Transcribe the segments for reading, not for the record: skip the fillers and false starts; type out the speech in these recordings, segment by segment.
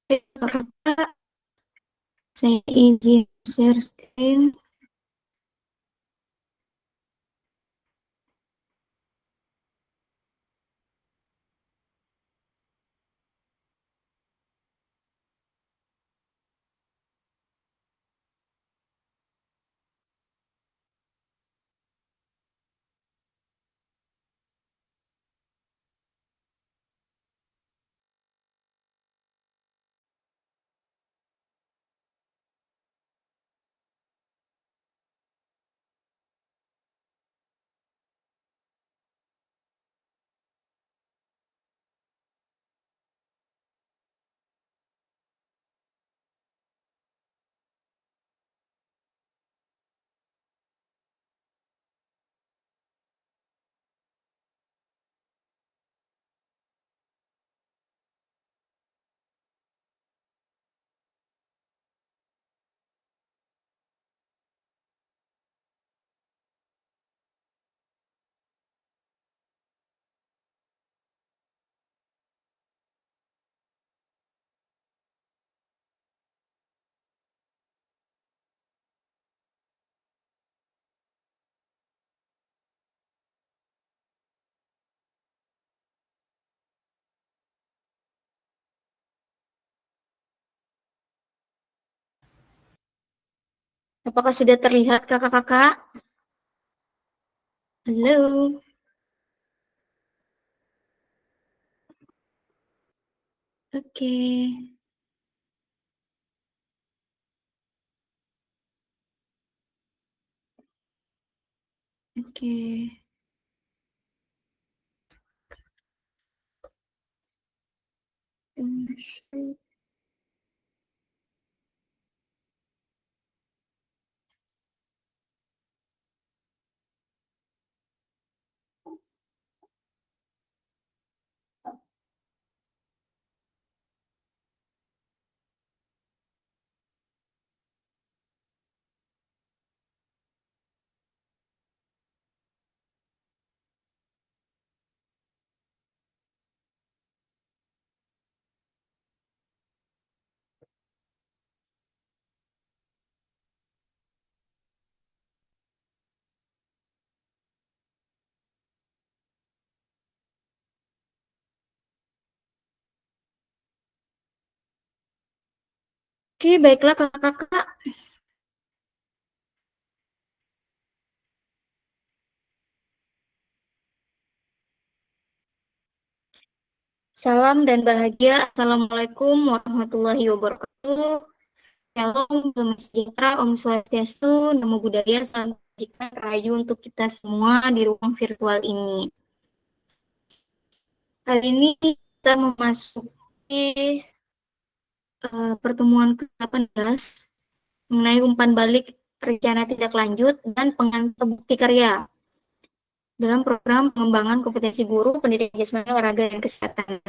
Kakak, saya izin share screen. Apakah sudah terlihat kakak-kakak? Halo. Oke. Oke. Oke, baiklah kakak-kakak. Salam dan bahagia. Assalamualaikum warahmatullahi wabarakatuh. Shalom, damai sejahtera, Om Swastiastu, Namo Buddhaya, salam kebajikan rahayu untuk kita semua di ruang virtual ini. Hari ini kita memasuki pertemuan ke-18 mengenai umpan balik rencana tindak lanjut dan pengantar bukti karya dalam program pengembangan kompetensi guru pendidikan jasmani olahraga dan kesehatan.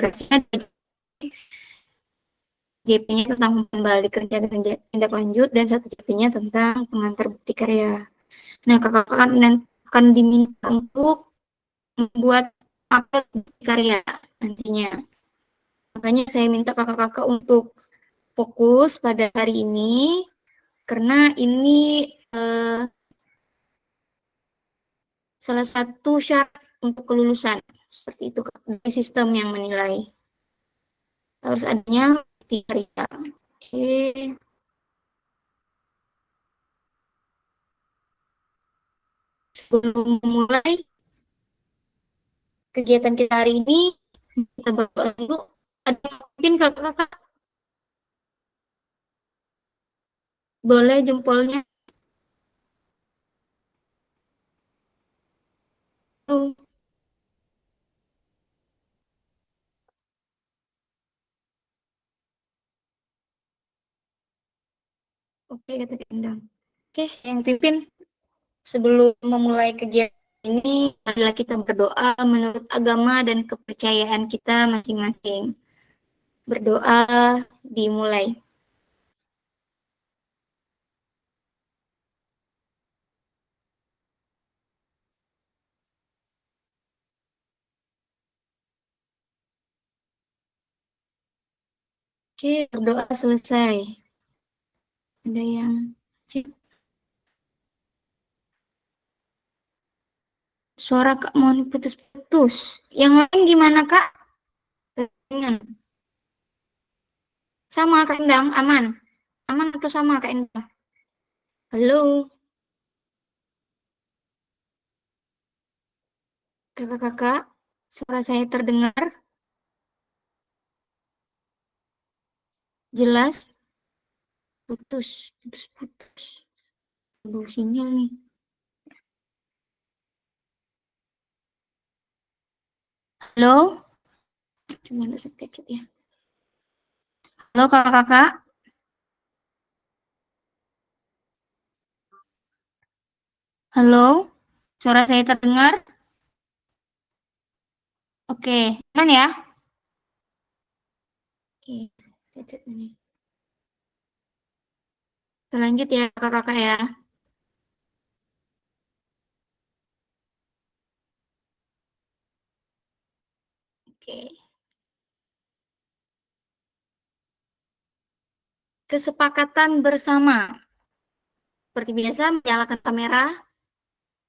JP-nya tentang umpan balik rencana tindak lanjut dan satu JP-nya tentang pengantar bukti karya. Nah, kakak akan diminta untuk membuat upload bukti karya nantinya. Makanya saya minta kakak-kakak untuk fokus pada hari ini karena ini salah satu syarat untuk kelulusan. Seperti itu sistem yang menilai. Harus adanya bukti karya. Oke. Sebelum memulai kegiatan kita hari ini, kita berdoa dulu. Ada mungkin kakak-kakak boleh jempolnya tuh. Oke, kata Kendang. Oke, yang pimpin sebelum memulai kegiatan ini adalah kita berdoa menurut agama dan kepercayaan kita masing-masing. Berdoa dimulai. Oke, berdoa selesai. Ada yang cek. Suara Kak mau putus-putus. Yang lain gimana Kak? Dengan sama Kak Endang, aman? Aman atau sama Kak Endang? Halo, kakak-kakak, suara saya terdengar jelas? Putus, putus. Aduh, sinyal nih. Halo? Gimana sedikit ya? Halo kakak-kakak? Halo? Suara saya terdengar? Oke, aman ya? Oke, cacat ini. Kita lanjut ya kakak-kakak ya. Oke. Kesepakatan bersama. Seperti biasa, menyalakan kamera,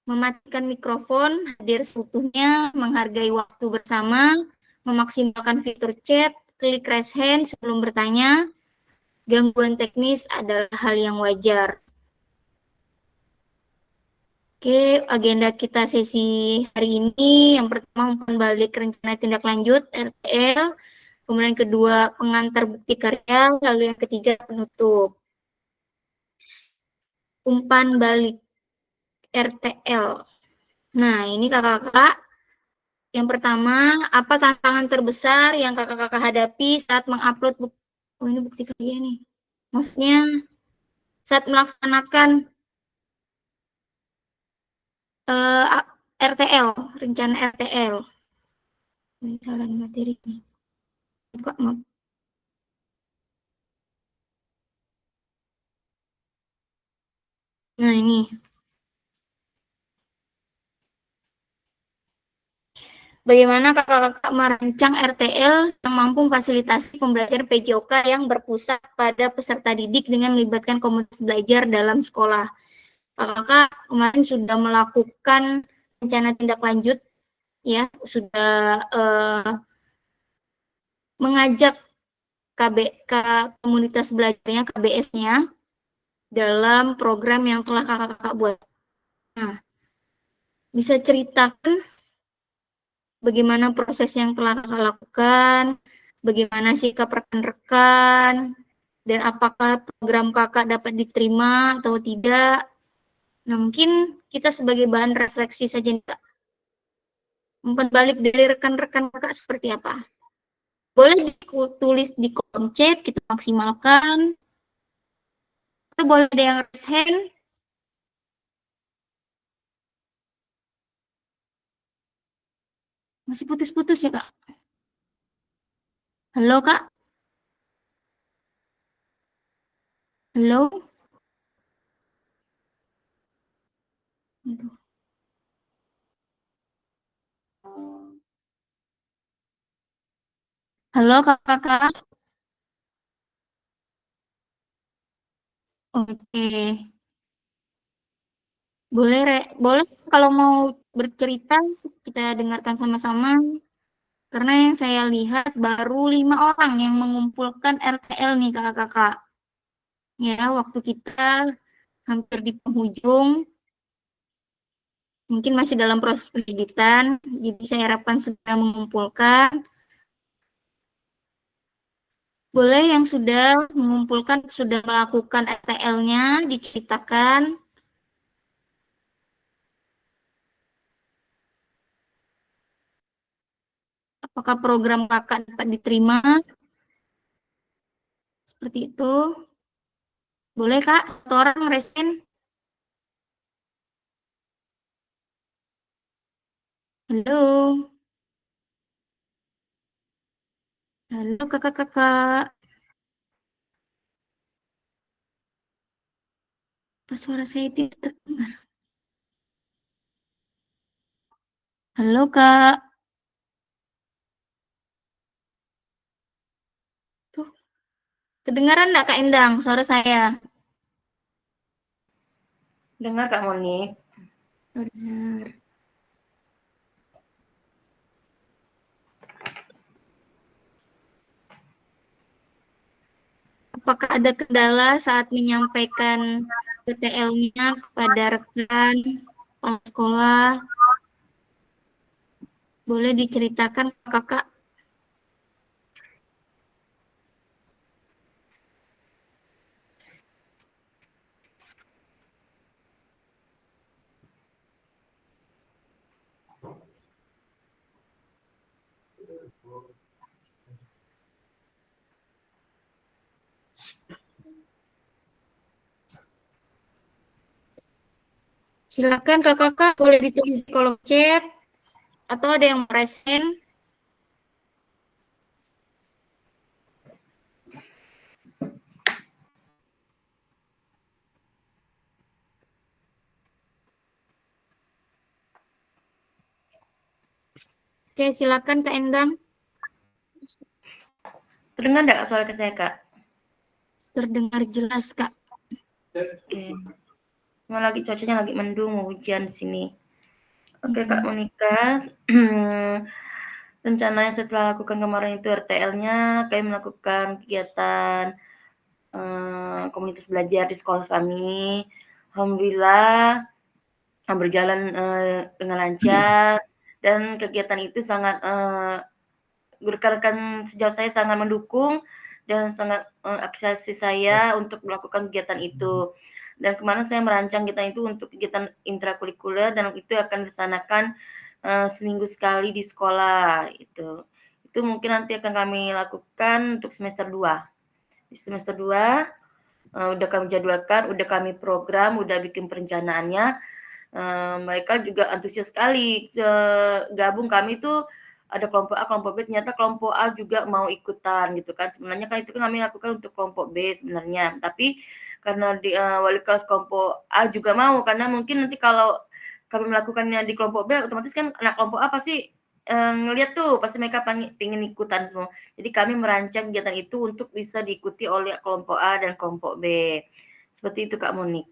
mematikan mikrofon, hadir seutuhnya, menghargai waktu bersama, memaksimalkan fitur chat, klik raise hand sebelum bertanya. Gangguan teknis adalah hal yang wajar. Oke, agenda kita sesi hari ini yang pertama umpan balik rencana tindak lanjut RTL, kemudian kedua pengantar bukti karya, lalu yang ketiga penutup. Umpan balik RTL. Nah, ini kakak-kakak. Yang pertama, apa tantangan terbesar yang kakak-kakak hadapi saat mengupload bukti? Oh, ini bukti karya nih. Maksudnya saat melaksanakan RTL, rencana RTL. Jalan materi ini. Kok maaf. Nah, ini. Bagaimana kakak-kakak merancang RTL yang mampu memfasilitasi pembelajaran PJOK yang berpusat pada peserta didik dengan melibatkan komunitas belajar dalam sekolah. Kakak kemarin sudah melakukan rencana tindak lanjut, ya, sudah mengajak komunitas belajarnya, KBS-nya, dalam program yang telah kakak-kakak buat. Nah, bisa ceritakan bagaimana proses yang telah kakak lakukan, bagaimana sikap rekan-rekan, dan apakah program kakak dapat diterima atau tidak. Nah, mungkin kita sebagai bahan refleksi saja nih, Kak. Umpan balik dari rekan-rekan kakak seperti apa? Boleh ditulis di kolom chat, kita maksimalkan. Atau boleh ada yang raise hand. Masih putus-putus ya, Kak? Halo, Kak? Halo? Halo, Kakak-kakak? Oke. Boleh kalau mau bercerita kita dengarkan sama-sama. Karena yang saya lihat baru 5 orang yang mengumpulkan RTL nih kakak-kakak. Ya, waktu kita hampir di penghujung, mungkin masih dalam proses pendidikan, jadi saya harapkan segera mengumpulkan. Boleh yang sudah mengumpulkan, sudah melakukan RTL-nya, diceritakan apakah program kakak dapat diterima, seperti itu. Boleh Kak, satu orang resen. Halo, halo kakak-kakak. Suara saya tidak terdengar. Halo Kak. Tuh. Kedengaran nggak Kak Endang suara saya? Dengar Kak Monik. Benar. Apakah ada kendala saat menyampaikan PTL-nya kepada rekan kepala sekolah? Boleh diceritakan Kakak? Silakan Kakak boleh ditulis di kolom chat atau ada yang present. Oke, silakan Kak Endang. Terdengar nggak suara saya Kak? Terdengar jelas Kak. Oke. Cuma lagi cuacanya lagi mendung, mau hujan di sini. Oke Kak Monika, rencana yang setelah lakukan kemarin itu RTL-nya, kami melakukan kegiatan komunitas belajar di sekolah kami. Alhamdulillah berjalan dengan lancar dan kegiatan itu sangat rekan-rekan sejauh saya sangat mendukung dan sangat apresiasi saya untuk melakukan kegiatan itu. Dan kemarin saya merancang kegiatan itu untuk kegiatan intrakurikuler dan itu akan dilaksanakan seminggu sekali di sekolah itu. Itu mungkin nanti akan kami lakukan untuk semester 2. Di semester 2 udah kami jadwalkan, udah kami program, udah bikin perencanaannya. Mereka juga antusias sekali gabung. Kami tuh ada kelompok A, kelompok B, ternyata kelompok A juga mau ikutan gitu kan. Sebenarnya kan itu kan kami lakukan untuk kelompok B sebenarnya, tapi karena wali kelas kelompok A juga mau, karena mungkin nanti kalau kami melakukannya di kelompok B, otomatis kan anak kelompok A pasti ngelihat tuh, pasti mereka pengen ikutan semua. Jadi kami merancang kegiatan itu untuk bisa diikuti oleh kelompok A dan kelompok B. Seperti itu Kak Monik.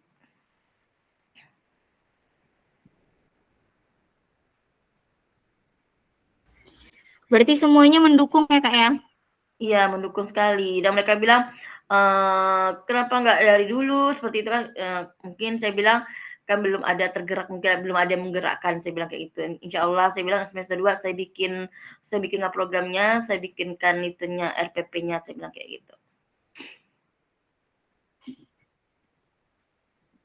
Berarti semuanya mendukung ya Kak ya? Iya, mendukung sekali. Dan mereka bilang, "Kenapa nggak dari dulu?" Seperti itu kan, mungkin saya bilang, "Kan belum ada tergerak, mungkin belum ada yang menggerakkan," saya bilang kayak gitu. Insya Allah saya bilang semester 2 saya bikinkan programnya, saya bikinkan itunya, RPP-nya, saya bilang kayak gitu.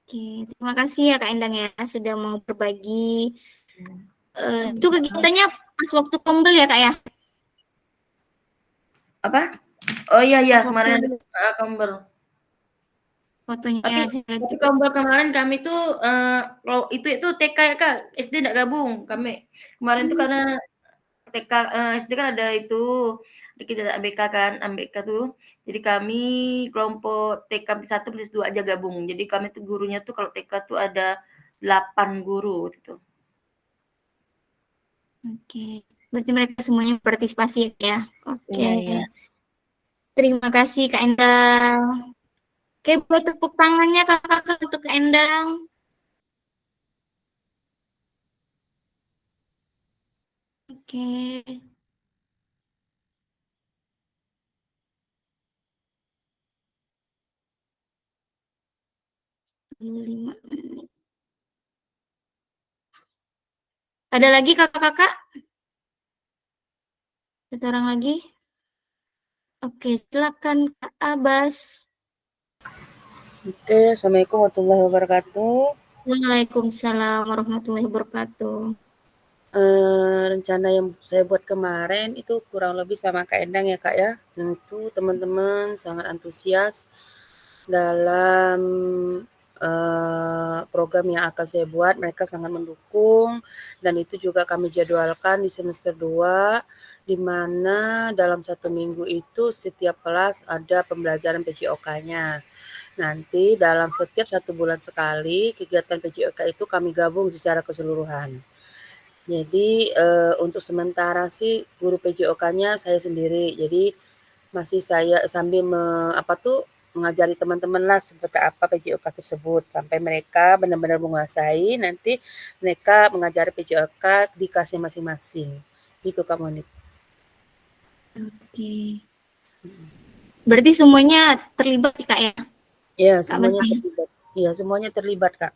Oke, terima kasih ya Kak Endang ya sudah mau berbagi. Itu Sama. kegiatannya pas waktu kombel ya Kak ya? Apa? Oh iya iya, Pas waktu kemarin ada kembel. fotonya Tapi saya lihat waktu juga. kembal kemarin kami tuh, itu TK ya, Kak, SD nggak gabung. Kami kemarin tuh karena TK, SD kan ada itu, kita ABK kan, ABK tuh. Jadi kami kelompok TK 1 plus 2 aja gabung. Jadi kami tuh gurunya tuh kalau TK tuh ada 8 guru gitu. Oke, berarti mereka semuanya berpartisipasi ya? Oke, Iya iya. terima kasih Kak Endang. Oke, buat tepuk tangannya kakak-kakak untuk Kak Endang. Oke, 5 menit. Ada lagi kakak-kakak? Satu orang lagi? Oke, silakan Kak Abbas. Oke, Assalamualaikum warahmatullahi wabarakatuh. Waalaikumsalam warahmatullahi wabarakatuh. Rencana yang saya buat kemarin itu kurang lebih sama Kak Endang ya Kak ya. Tentu teman-teman sangat antusias dalam program yang akan saya buat. Mereka sangat mendukung dan itu juga kami jadwalkan di semester 2 di mana dalam 1 minggu itu setiap kelas ada pembelajaran PJOK-nya. Nanti dalam setiap 1 bulan sekali kegiatan PJOK itu kami gabung secara keseluruhan. Jadi, untuk sementara sih guru PJOK-nya saya sendiri. Jadi masih saya sambil mengajari teman-teman lah seperti apa PJOK tersebut sampai mereka benar-benar menguasai, nanti mereka mengajari PJOK di kelasnya masing-masing. Gitu Kak Monik. Oke. Berarti semuanya terlibat sih Kak ya? Iya, Kak semuanya Basnya. terlibat. Iya, semuanya terlibat, Kak.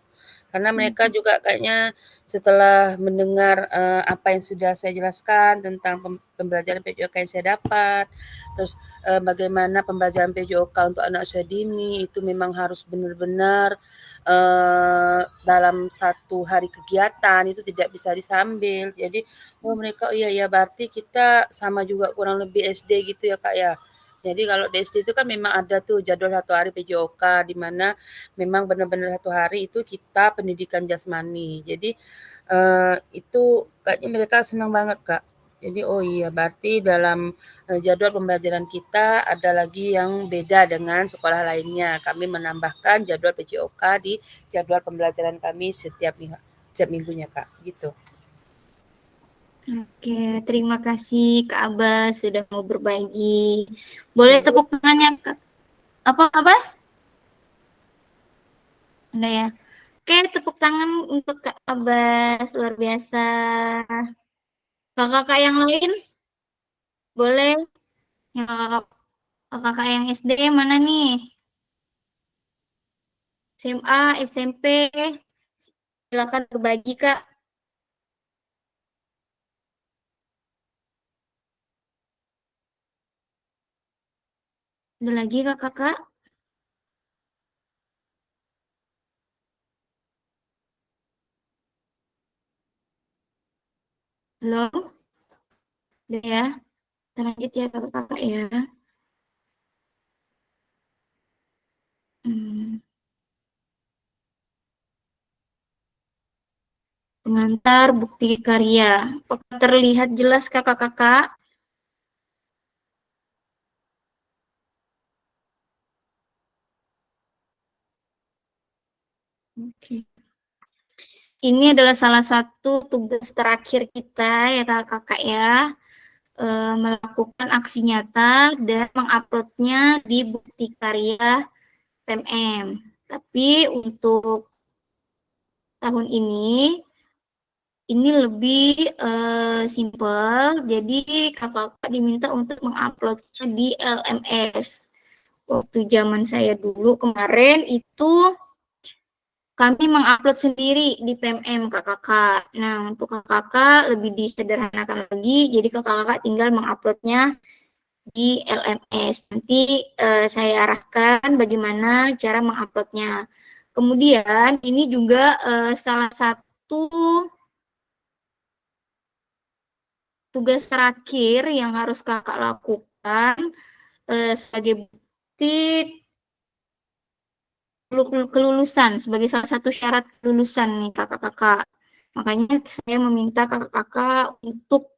Karena mereka juga kayaknya setelah mendengar, apa yang sudah saya jelaskan tentang pembelajaran PJOK yang saya dapat, terus, bagaimana pembelajaran PJOK untuk anak usia dini itu memang harus benar-benar, dalam satu hari kegiatan itu tidak bisa disambil. Jadi, oh mereka, oh iya ya berarti kita sama juga kurang lebih SD gitu ya, Kak, ya. Jadi kalau di SD itu kan memang ada tuh jadwal 1 hari PJOK, di mana memang benar-benar 1 hari itu kita pendidikan jasmani. Jadi, itu kayaknya mereka senang banget, Kak. Jadi, oh iya berarti dalam, jadwal pembelajaran kita ada lagi yang beda dengan sekolah lainnya. Kami menambahkan jadwal PJOK di jadwal pembelajaran kami setiap minggunya, Kak, gitu. Oke, terima kasih Kak Abbas sudah mau berbagi. Boleh tepuk tangannya Kak? Apa Abbas? Enggak ya? Oke, tepuk tangan untuk Kak Abbas, luar biasa. Kakak-kakak yang lain boleh? Yang kakak yang SD mana nih? SMA, SMP, silakan berbagi Kak. Ada lagi kakak-kakak? Halo? Udah ya? Kita lanjut ya kakak-kakak ya. Pengantar bukti karya. Apakah terlihat jelas kakak-kakak? Oke. Ini adalah salah satu tugas terakhir kita ya kakak-kakak ya. Melakukan aksi nyata dan menguploadnya di bukti karya PMM. Tapi untuk tahun ini lebih simpel. Jadi kakak-kakak diminta untuk menguploadnya di LMS. Waktu zaman saya dulu kemarin itu kami mengupload sendiri di PMM kakak-kakak. Nah, untuk kakak-kakak lebih disederhanakan lagi, jadi kakak-kakak tinggal menguploadnya di LMS. Nanti saya arahkan bagaimana cara menguploadnya. Kemudian ini juga salah satu tugas terakhir yang harus kakak lakukan sebagai bukti kelulusan, sebagai salah satu syarat kelulusan nih kakak-kakak. Makanya saya meminta kakak-kakak untuk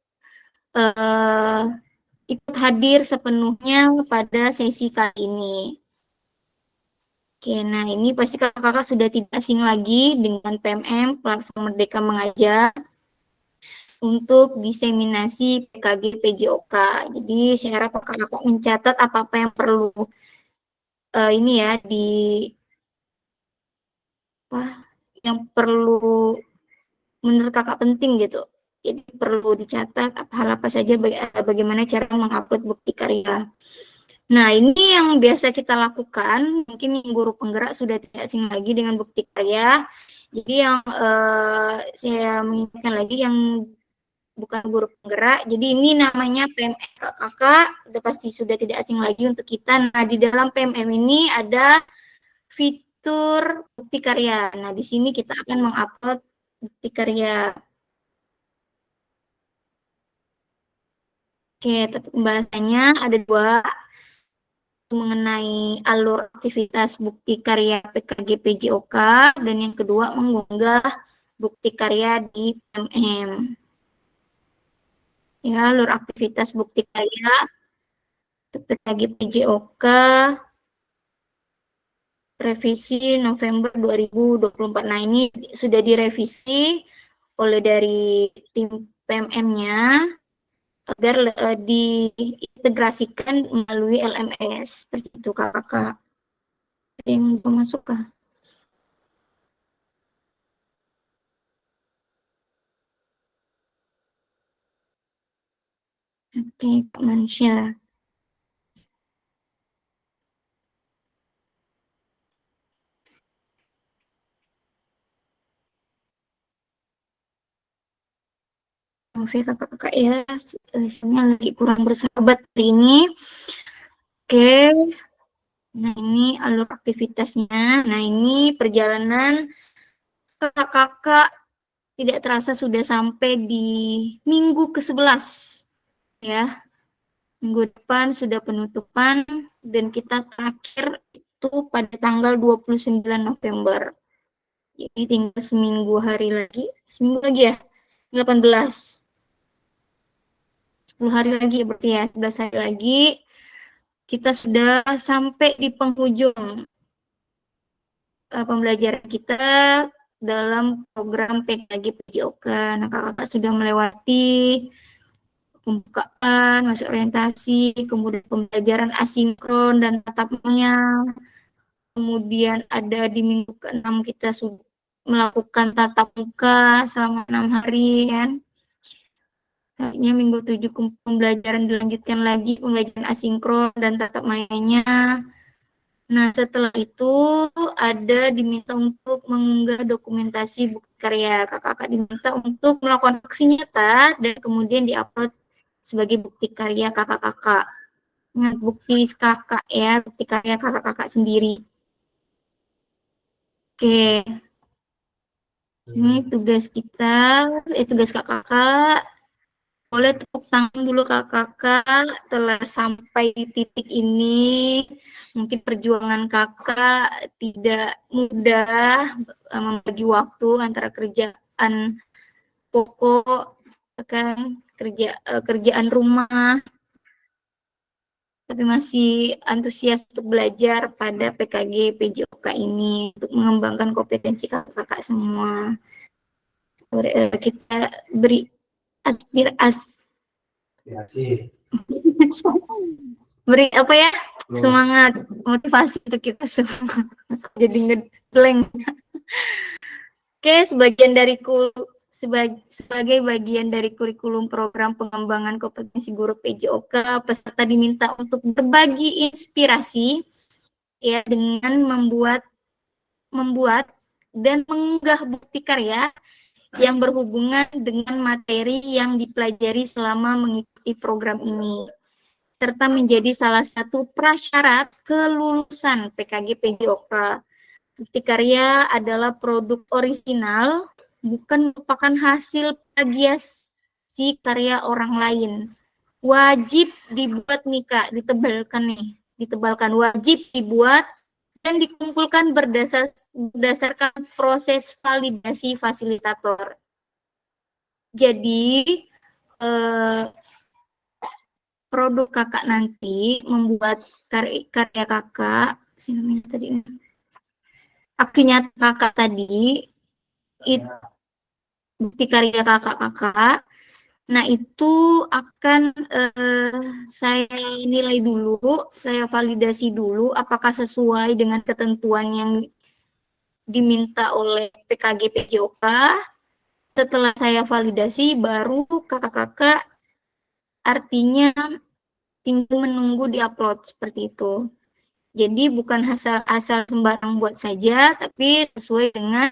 ikut hadir sepenuhnya pada sesi kali ini. Oke, nah ini pasti kakak-kakak sudah tidak asing lagi dengan PMM, Platform Merdeka Mengajar, untuk diseminasi PKG PJOK. Jadi saya harap kakak-kakak mencatat apa-apa yang perlu ini ya yang perlu menurut kakak penting gitu. Jadi perlu dicatat hal apa saja bagaimana cara mengupload bukti karya. Nah, ini yang biasa kita lakukan, mungkin yang guru penggerak sudah tidak asing lagi dengan bukti karya. Jadi yang saya mengingatkan lagi yang bukan guru penggerak, jadi ini namanya PMM kakak, udah pasti sudah tidak asing lagi untuk kita. Nah, di dalam PMM ini ada fitur bukti karya. Nah, di sini kita akan mengupload bukti karya. Oke, tapi pembahasannya ada dua, mengenai alur aktivitas bukti karya PKG PJOK, dan yang kedua mengunggah bukti karya di PMM. Ya, alur aktivitas bukti karya PKG PJOK revisi November 2024. Nah, ini sudah direvisi oleh dari tim PMM-nya. agar diintegrasikan melalui LMS seperti itu kakak. Ada yang mau masuk kah? Oke, Kak Mansya. Maaf ya kakak-kakak ya, saya lagi kurang bersahabat hari ini. Oke, nah ini alur aktivitasnya. Nah ini perjalanan kakak-kakak tidak terasa sudah sampai di minggu ke-11 ya. Minggu depan sudah penutupan dan kita terakhir itu pada tanggal 29 November. Jadi tinggal seminggu lagi ya, 18. 10 hari lagi berarti ya, 11 hari lagi kita sudah sampai di penghujung pembelajaran kita dalam program PKG PJOK. Nah, kakak sudah melewati pembukaan, masuk orientasi, kemudian pembelajaran asinkron dan tatap muka. Kemudian ada di minggu ke-6 kita sudah melakukan tatap muka selama 6 hari kan. Kayaknya minggu 7 pembelajaran dilanjutkan lagi, pembelajaran asinkron dan tatap mainnya. Nah, setelah itu ada diminta untuk mengunggah dokumentasi bukti karya. Kakak-kakak diminta untuk melakukan aksi nyata dan kemudian diupload sebagai bukti karya kakak-kakak. Nah, bukti kakak ya, bukti karya kakak-kakak sendiri. Oke. Ini tugas kita, tugas kakak-kakak. Boleh tepuk tangan dulu kakak-kakak telah sampai di titik ini. Mungkin perjuangan kakak tidak mudah membagi waktu antara kerjaan pokok kan kerjaan rumah, tapi masih antusias untuk belajar pada PKG PJOK ini untuk mengembangkan kompetensi kakak-kakak semua. Kita beri beri apa ya, semangat motivasi untuk kita semua. Jadi ngeblank. Oke, sebagai bagian dari kurikulum program pengembangan kompetensi guru PJOK, peserta diminta untuk berbagi inspirasi ya dengan membuat dan mengunggah bukti karya yang berhubungan dengan materi yang dipelajari selama mengikuti program ini, serta menjadi salah satu prasyarat kelulusan PKG PJOK. Bukti karya adalah produk orisinal, bukan merupakan hasil plagiasi karya orang lain. Wajib dibuat nih Kak, ditebalkan wajib dibuat dan dikumpulkan berdasarkan proses validasi fasilitator. Jadi produk kakak nanti membuat karya kakak, akti nyata kakak tadi, bukti karya kakak-kakak. Nah itu akan saya nilai dulu, saya validasi dulu apakah sesuai dengan ketentuan yang diminta oleh PKG PJOK. Setelah saya validasi, baru kakak-kakak artinya tinggal menunggu diupload seperti itu. Jadi bukan asal sembarang buat saja, tapi sesuai dengan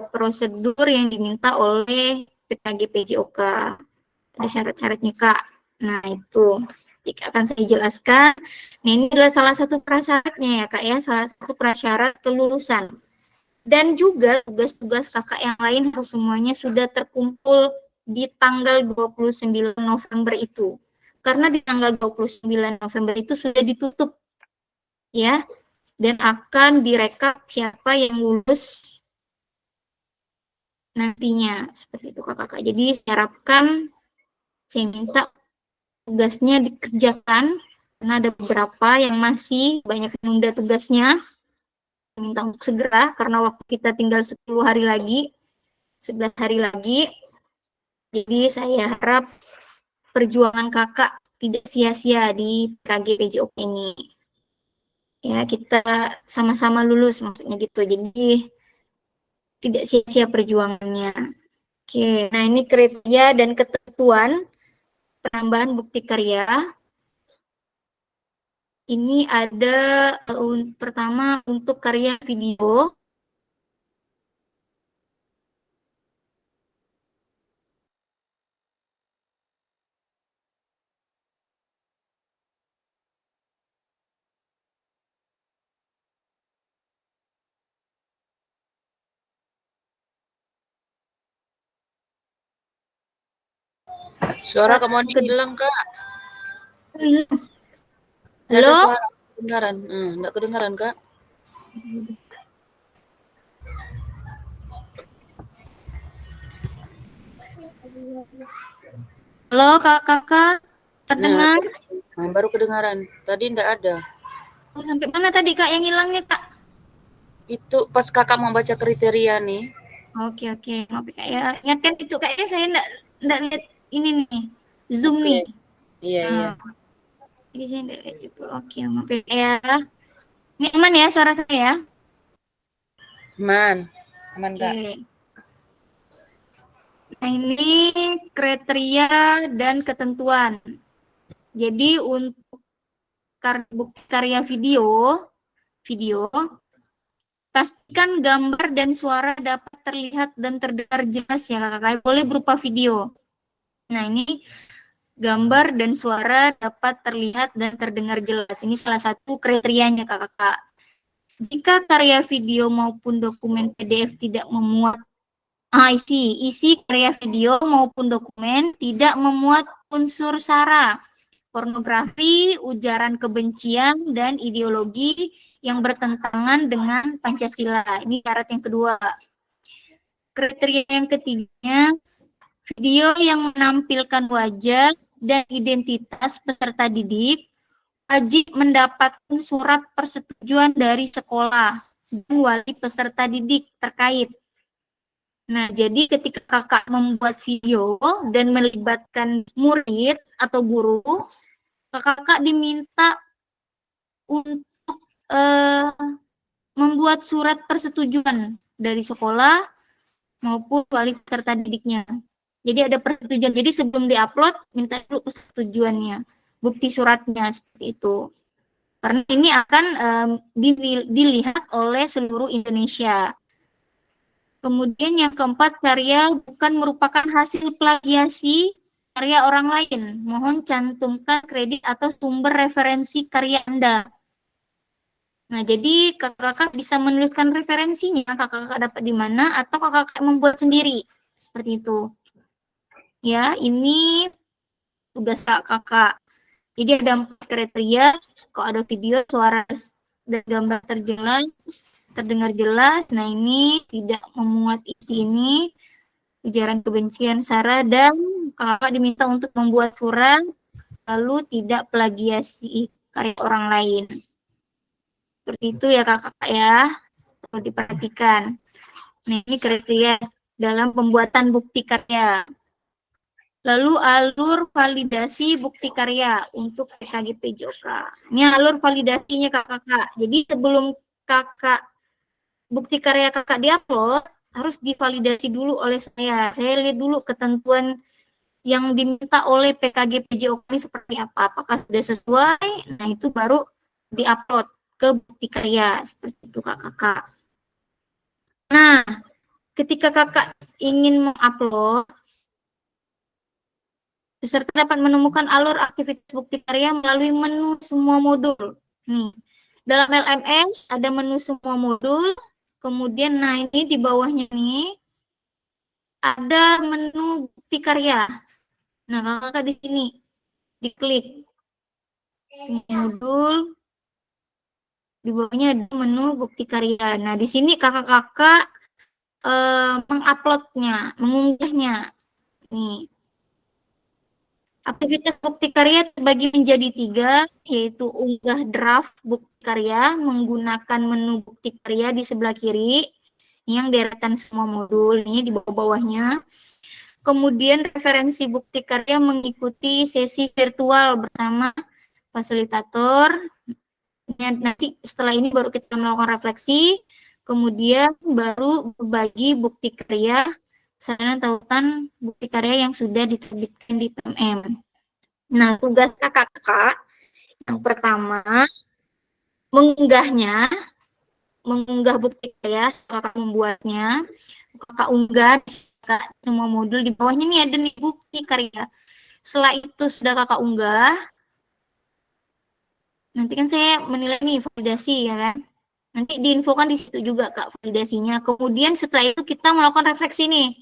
prosedur yang diminta oleh PKG PJOK. Ada syarat-syaratnya Kak. Nah itu jika akan saya jelaskan. Nah ini adalah salah satu prasyaratnya ya Kak ya, salah satu prasyarat kelulusan. Dan juga tugas-tugas kakak yang lain harus semuanya sudah terkumpul di tanggal 29 November itu. Karena di tanggal 29 November itu sudah ditutup ya, dan akan direkap siapa yang lulus nantinya seperti itu kakak-kakak. Jadi saya harapkan, saya minta tugasnya dikerjakan karena ada beberapa yang masih banyak menunda tugasnya. Saya minta untuk segera karena waktu kita tinggal 10 hari lagi, 11 hari lagi. Jadi saya harap perjuangan kakak tidak sia-sia di PKG PJOK ini. Ya, kita sama-sama lulus maksudnya gitu. Jadi tidak sia-sia perjuangannya. Oke, nah ini kriteria dan ketentuan penambahan bukti karya. Ini ada pertama untuk karya video. Suara kamu hilang, Kak. Nggak ada Halo? suara kedengaran. Nggak kedengaran, Kak. Halo, kakak terdengar? Nah, baru kedengaran. Tadi nggak ada. Oh, sampai mana tadi kak yang hilangnya kak? Itu pas kakak mau baca kriteria nih. Oke, maaf kak ya. Ingatkan itu kayaknya saya nggak lihat ini nih, Zoom Oke. nih. Iya. Jadi saya nggak lihat itu. Oke, maaf ya. Ini aman ya suara saya ya? Aman, Kak. Nah, ini kriteria dan ketentuan. Jadi untuk bukti karya video, pastikan gambar dan suara dapat terlihat dan terdengar jelas ya kakak. Boleh berupa video. Nah ini gambar dan suara dapat terlihat dan terdengar jelas. Ini salah satu kriterianya kakak. Jika karya video maupun dokumen PDF tidak memuat isi karya video maupun dokumen tidak memuat unsur sara, pornografi, ujaran kebencian, dan ideologi yang bertentangan dengan Pancasila. Ini syarat yang kedua. Kriteria yang ketiga, video yang menampilkan wajah dan identitas peserta didik wajib mendapatkan surat persetujuan dari sekolah dan wali peserta didik terkait. Nah, jadi ketika kakak membuat video dan melibatkan murid atau guru, kakak diminta untuk membuat surat persetujuan dari sekolah maupun wali peserta didiknya. Jadi ada persetujuan. Jadi sebelum diupload, minta dulu persetujuannya, bukti suratnya seperti itu. Karena ini akan dilihat oleh seluruh Indonesia. Kemudian yang keempat, karya bukan merupakan hasil plagiasi karya orang lain. Mohon cantumkan kredit atau sumber referensi karya Anda. Nah, jadi kakak bisa menuliskan referensinya, kakak dapat di mana, atau kakak membuat sendiri. Seperti itu. Ya, ini tugas kakak. Jadi ada 4 kriteria, kalau ada video, suara, dan gambar terdengar jelas. Nah, ini tidak memuat isi ini, ujaran kebencian, sara, dan kakak diminta untuk membuat surat, lalu tidak plagiasi karya orang lain. Seperti itu ya kakak ya, perlu diperhatikan. Nah, ini kriteria dalam pembuatan bukti karya. Lalu alur validasi bukti karya untuk PKG PJOK. Ini alur validasinya kakak. Jadi sebelum kakak bukti karya kakak diupload, harus divalidasi dulu oleh saya. Saya lihat dulu ketentuan yang diminta oleh PKG PJOK ini seperti apa. Apakah sudah sesuai? Nah, itu baru diupload ke bukti karya. Seperti itu kakak. Nah, ketika kakak ingin mengupload, peserta dapat menemukan alur aktivitas bukti karya melalui menu semua modul. Nih, dalam LMS ada menu semua modul, kemudian nah ini di bawahnya nih ada menu bukti karya. Nah, kakak di sini diklik semua modul, di bawahnya ada menu bukti karya. Nah, di sini kakak-kakak menguploadnya, mengunggahnya. Nih. Aktivitas bukti karya terbagi menjadi 3, yaitu unggah draft bukti karya menggunakan menu bukti karya di sebelah kiri, yang deretan semua modul, ini di bawah-bawahnya. Kemudian referensi bukti karya mengikuti sesi virtual bersama fasilitator. Nanti setelah ini baru kita melakukan refleksi, kemudian baru berbagi bukti karya sarana tautan bukti karya yang sudah diterbitkan di PMM. Nah, tugas kakak-kakak yang pertama mengunggah bukti karya setelah kakak membuatnya, kakak unggah semua modul di bawahnya nih ada nih bukti karya. Setelah itu sudah kakak unggah, nanti kan saya menilai nih validasi ya kan. Nanti diinfokan di situ juga Kak validasinya. Kemudian setelah itu kita melakukan refleksi nih.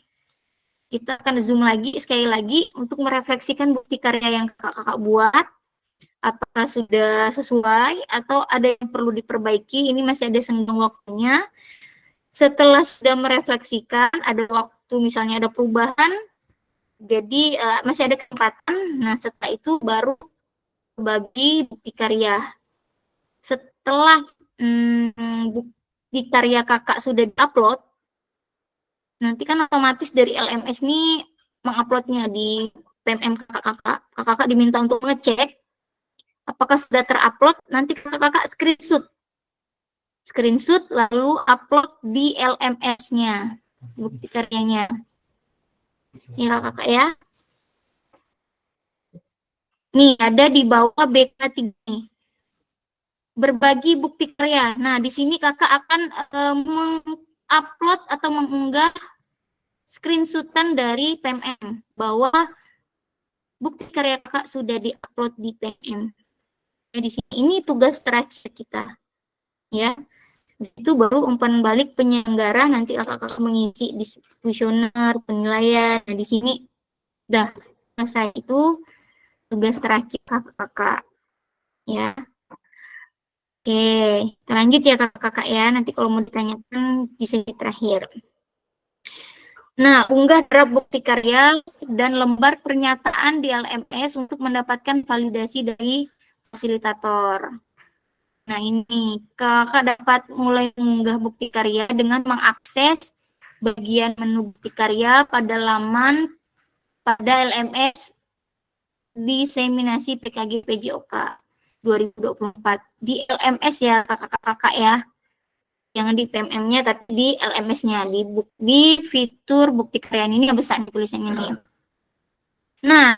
Kita akan zoom lagi sekali lagi untuk merefleksikan bukti karya yang kakak buat. Apakah sudah sesuai atau ada yang perlu diperbaiki. Ini masih ada senggang waktunya. Setelah sudah merefleksikan, ada waktu misalnya ada perubahan. Jadi masih ada kesempatan. Nah setelah itu baru bagi bukti karya. Setelah bukti karya kakak sudah diupload, nanti kan otomatis dari LMS ini menguploadnya di PMM kakak-kakak. Kakak diminta untuk ngecek apakah sudah terupload, nanti kakak-kakak screenshot lalu upload di LMS-nya, bukti karyanya. Ya kakak ya. Nih ada di bawah BK3 nih. Berbagi bukti karya. Nah, di sini kakak akan mengupload atau mengunggah screenshotan dari PMM bahwa bukti karya kakak sudah diupload di PMM. Nah, di sini ini tugas terakhir kita, ya. Itu baru umpan balik penyelenggara, nanti kakak mengisi di kuesioner penilaian. Nah, di sini udah selesai, itu tugas terakhir kakak, ya. Oke, kita lanjut ya kakak ya. Nanti kalau mau ditanyakan di sesi terakhir. Nah, unggah draft bukti karya dan lembar pernyataan di LMS untuk mendapatkan validasi dari fasilitator. Nah, ini kakak dapat mulai mengunggah bukti karya dengan mengakses bagian menu bukti karya pada laman pada LMS diseminasi PKG PJOK 2024 di LMS ya kakak-kakak ya, jangan di PMM-nya tapi di LMS-nya, di fitur bukti karya ini besar tulisannya ini. Nah,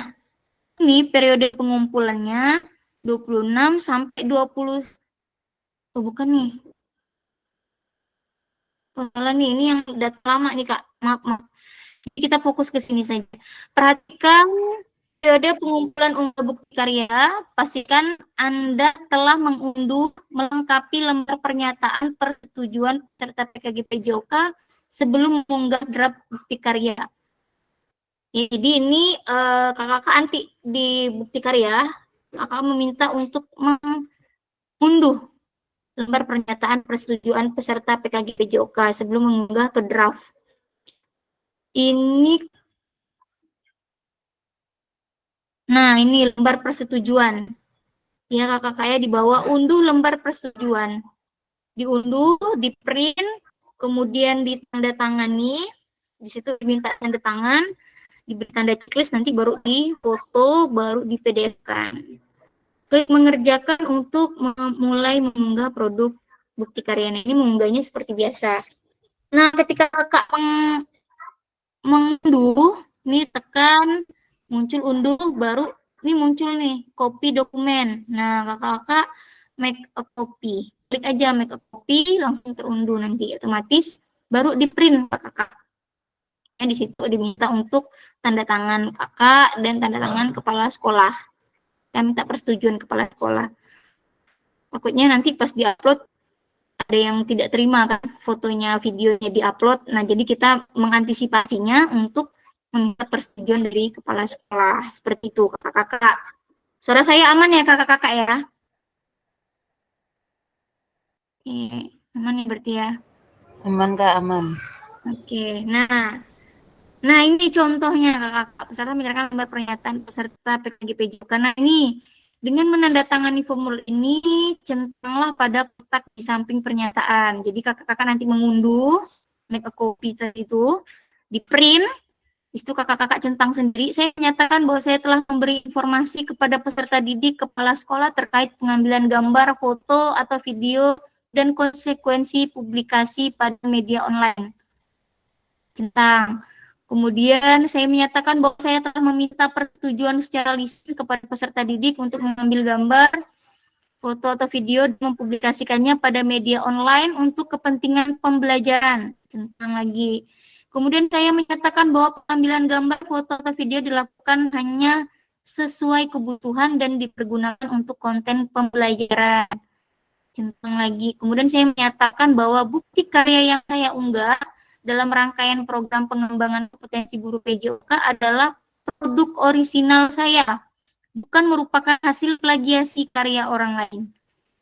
ini periode pengumpulannya 26 sampai 20. Oh, bukan nih. Oh, salah nih, ini yang data lama nih Kak. Maaf. Jadi kita fokus ke sini saja. Perhatikan periode pengumpulan unggah bukti karya, pastikan Anda telah mengunduh melengkapi lembar pernyataan persetujuan serta PKG PJOK sebelum mengunggah draft bukti karya. Jadi ini kakak-kakak anti di bukti karya, kakak meminta untuk mengunduh lembar pernyataan persetujuan peserta PKG PJOK sebelum mengunggah ke draft. Nah, ini lembar persetujuan. Ya, kakak-kakaknya di bawah unduh lembar persetujuan. Diunduh, di print, kemudian ditandatangani. Di situ diminta tanda tangan, diberi tanda checklist, nanti baru difoto, baru di PDF-kan. Klik mengerjakan untuk mulai mengunggah produk bukti karya. Ini mengunggahnya seperti biasa. Nah, ketika kakak mengunduh, ini tekan muncul unduh, baru ini muncul nih copy dokumen. Nah, kakak-kakak make a copy. Klik aja make a copy, langsung terunduh nanti otomatis, baru di print kakak. Di situ diminta untuk tanda tangan kakak dan tanda tangan kepala sekolah. Kita minta persetujuan kepala sekolah. Takutnya nanti pas diupload ada yang tidak terima kan fotonya, videonya diupload. Nah, jadi kita mengantisipasinya untuk meminta persetujuan dari kepala sekolah. Seperti itu, kakak-kakak. Suara saya aman ya, kakak-kakak ya? Oke, aman ya berarti ya? Aman, Kak, aman. Oke, nah ini contohnya kakak-kakak. Peserta menyerahkan lembar pernyataan peserta PKG PJOK. Nah, ini dengan menandatangani formulir ini, centanglah pada kotak di samping pernyataan. Jadi kakak-kakak nanti mengunduh, make a copy itu, di print, Itu kakak-kakak centang sendiri, saya menyatakan bahwa saya telah memberi informasi kepada peserta didik, kepala sekolah terkait pengambilan gambar, foto, atau video, dan konsekuensi publikasi pada media online. Centang. Kemudian saya menyatakan bahwa saya telah meminta persetujuan secara lisan kepada peserta didik untuk mengambil gambar, foto, atau video dan mempublikasikannya pada media online untuk kepentingan pembelajaran. Centang lagi. Kemudian saya menyatakan bahwa pengambilan gambar, foto, atau video dilakukan hanya sesuai kebutuhan dan dipergunakan untuk konten pembelajaran. Centang lagi. Kemudian saya menyatakan bahwa bukti karya yang saya unggah dalam rangkaian program pengembangan kompetensi guru PJOK adalah produk orisinal saya, bukan merupakan hasil plagiasi karya orang lain.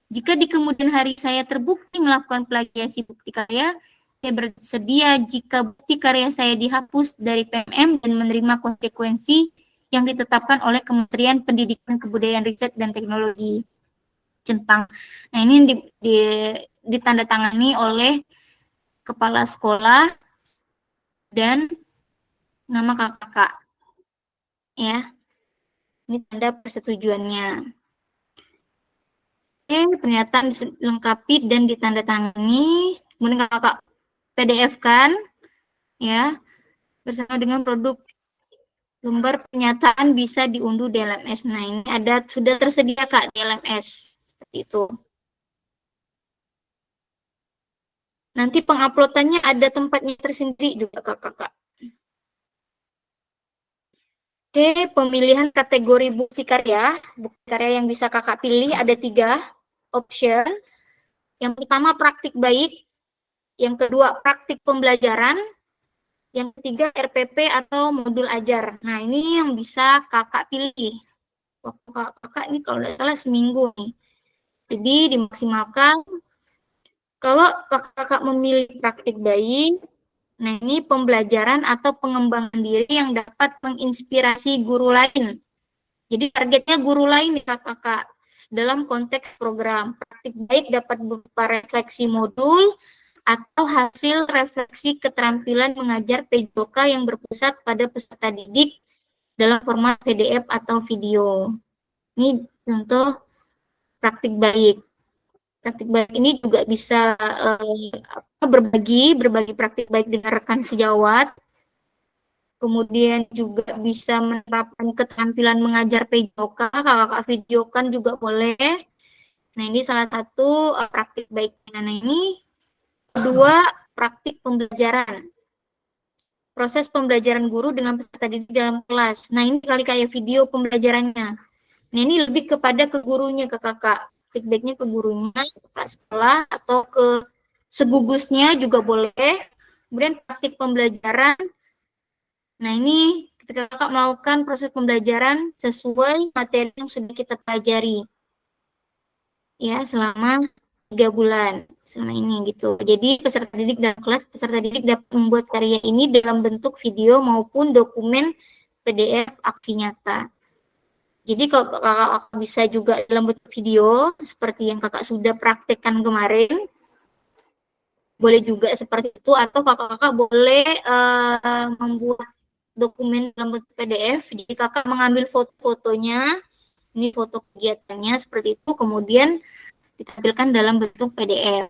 Jika di kemudian hari saya terbukti melakukan plagiasi bukti karya, saya bersedia jika bukti karya saya dihapus dari PMM dan menerima konsekuensi yang ditetapkan oleh Kementerian Pendidikan, Kebudayaan, Riset, dan Teknologi. Centang. Nah, ini ditandatangani oleh kepala sekolah dan nama kakak. Ya, ini tanda persetujuannya. Pernyataan dilengkapi dan ditandatangani, kemudian kakak PDF kan, ya, bersama dengan produk lembar pernyataan bisa diunduh di LMS. Nah, ini sudah tersedia Kak di LMS, seperti itu. Nanti penguploadannya ada tempatnya tersendiri juga Kakak. Oke, pemilihan kategori bukti karya yang bisa Kakak pilih ada 3 option. Yang pertama praktik baik, yang kedua praktik pembelajaran, yang ketiga RPP atau modul ajar. Nah, ini yang bisa Kakak pilih. Kakak ini kalau tidak salah seminggu nih. Jadi dimaksimalkan. Kalau kakak memilih praktik baik, nah ini pembelajaran atau pengembangan diri yang dapat menginspirasi guru lain. Jadi targetnya guru lain nih kakak. Dalam konteks program praktik baik dapat berupa refleksi modul atau hasil refleksi keterampilan mengajar PJOK yang berpusat pada peserta didik dalam format PDF atau video. Ini contoh praktik baik. Praktik baik ini juga bisa berbagi praktik baik dengan rekan sejawat. Kemudian juga bisa menerapkan keterampilan mengajar PJOK, kakak videokan juga boleh. Nah, ini salah satu praktik baiknya. Nah, ini kedua, praktik pembelajaran. Proses pembelajaran guru dengan peserta didik dalam kelas. Nah, ini kali kayak video pembelajarannya. Nah, ini lebih kepada ke gurunya, ke kakak. Feedbacknya ke gurunya, ke sekolah, atau ke segugusnya juga boleh. Kemudian praktik pembelajaran. Nah, ini ketika kakak melakukan proses pembelajaran sesuai materi yang sudah kita pelajari. Ya, selama 3 bulan. Selama ini gitu. Jadi peserta didik dalam kelas, peserta didik dapat membuat karya ini dalam bentuk video maupun dokumen PDF aksi nyata. Jadi kalau kakak bisa juga dalam bentuk video, seperti yang kakak sudah praktekkan kemarin, boleh juga seperti itu, atau kakak-kakak boleh membuat dokumen dalam bentuk PDF, jadi kakak mengambil foto-fotonya, ini foto kegiatannya seperti itu, kemudian ditampilkan dalam bentuk PDF.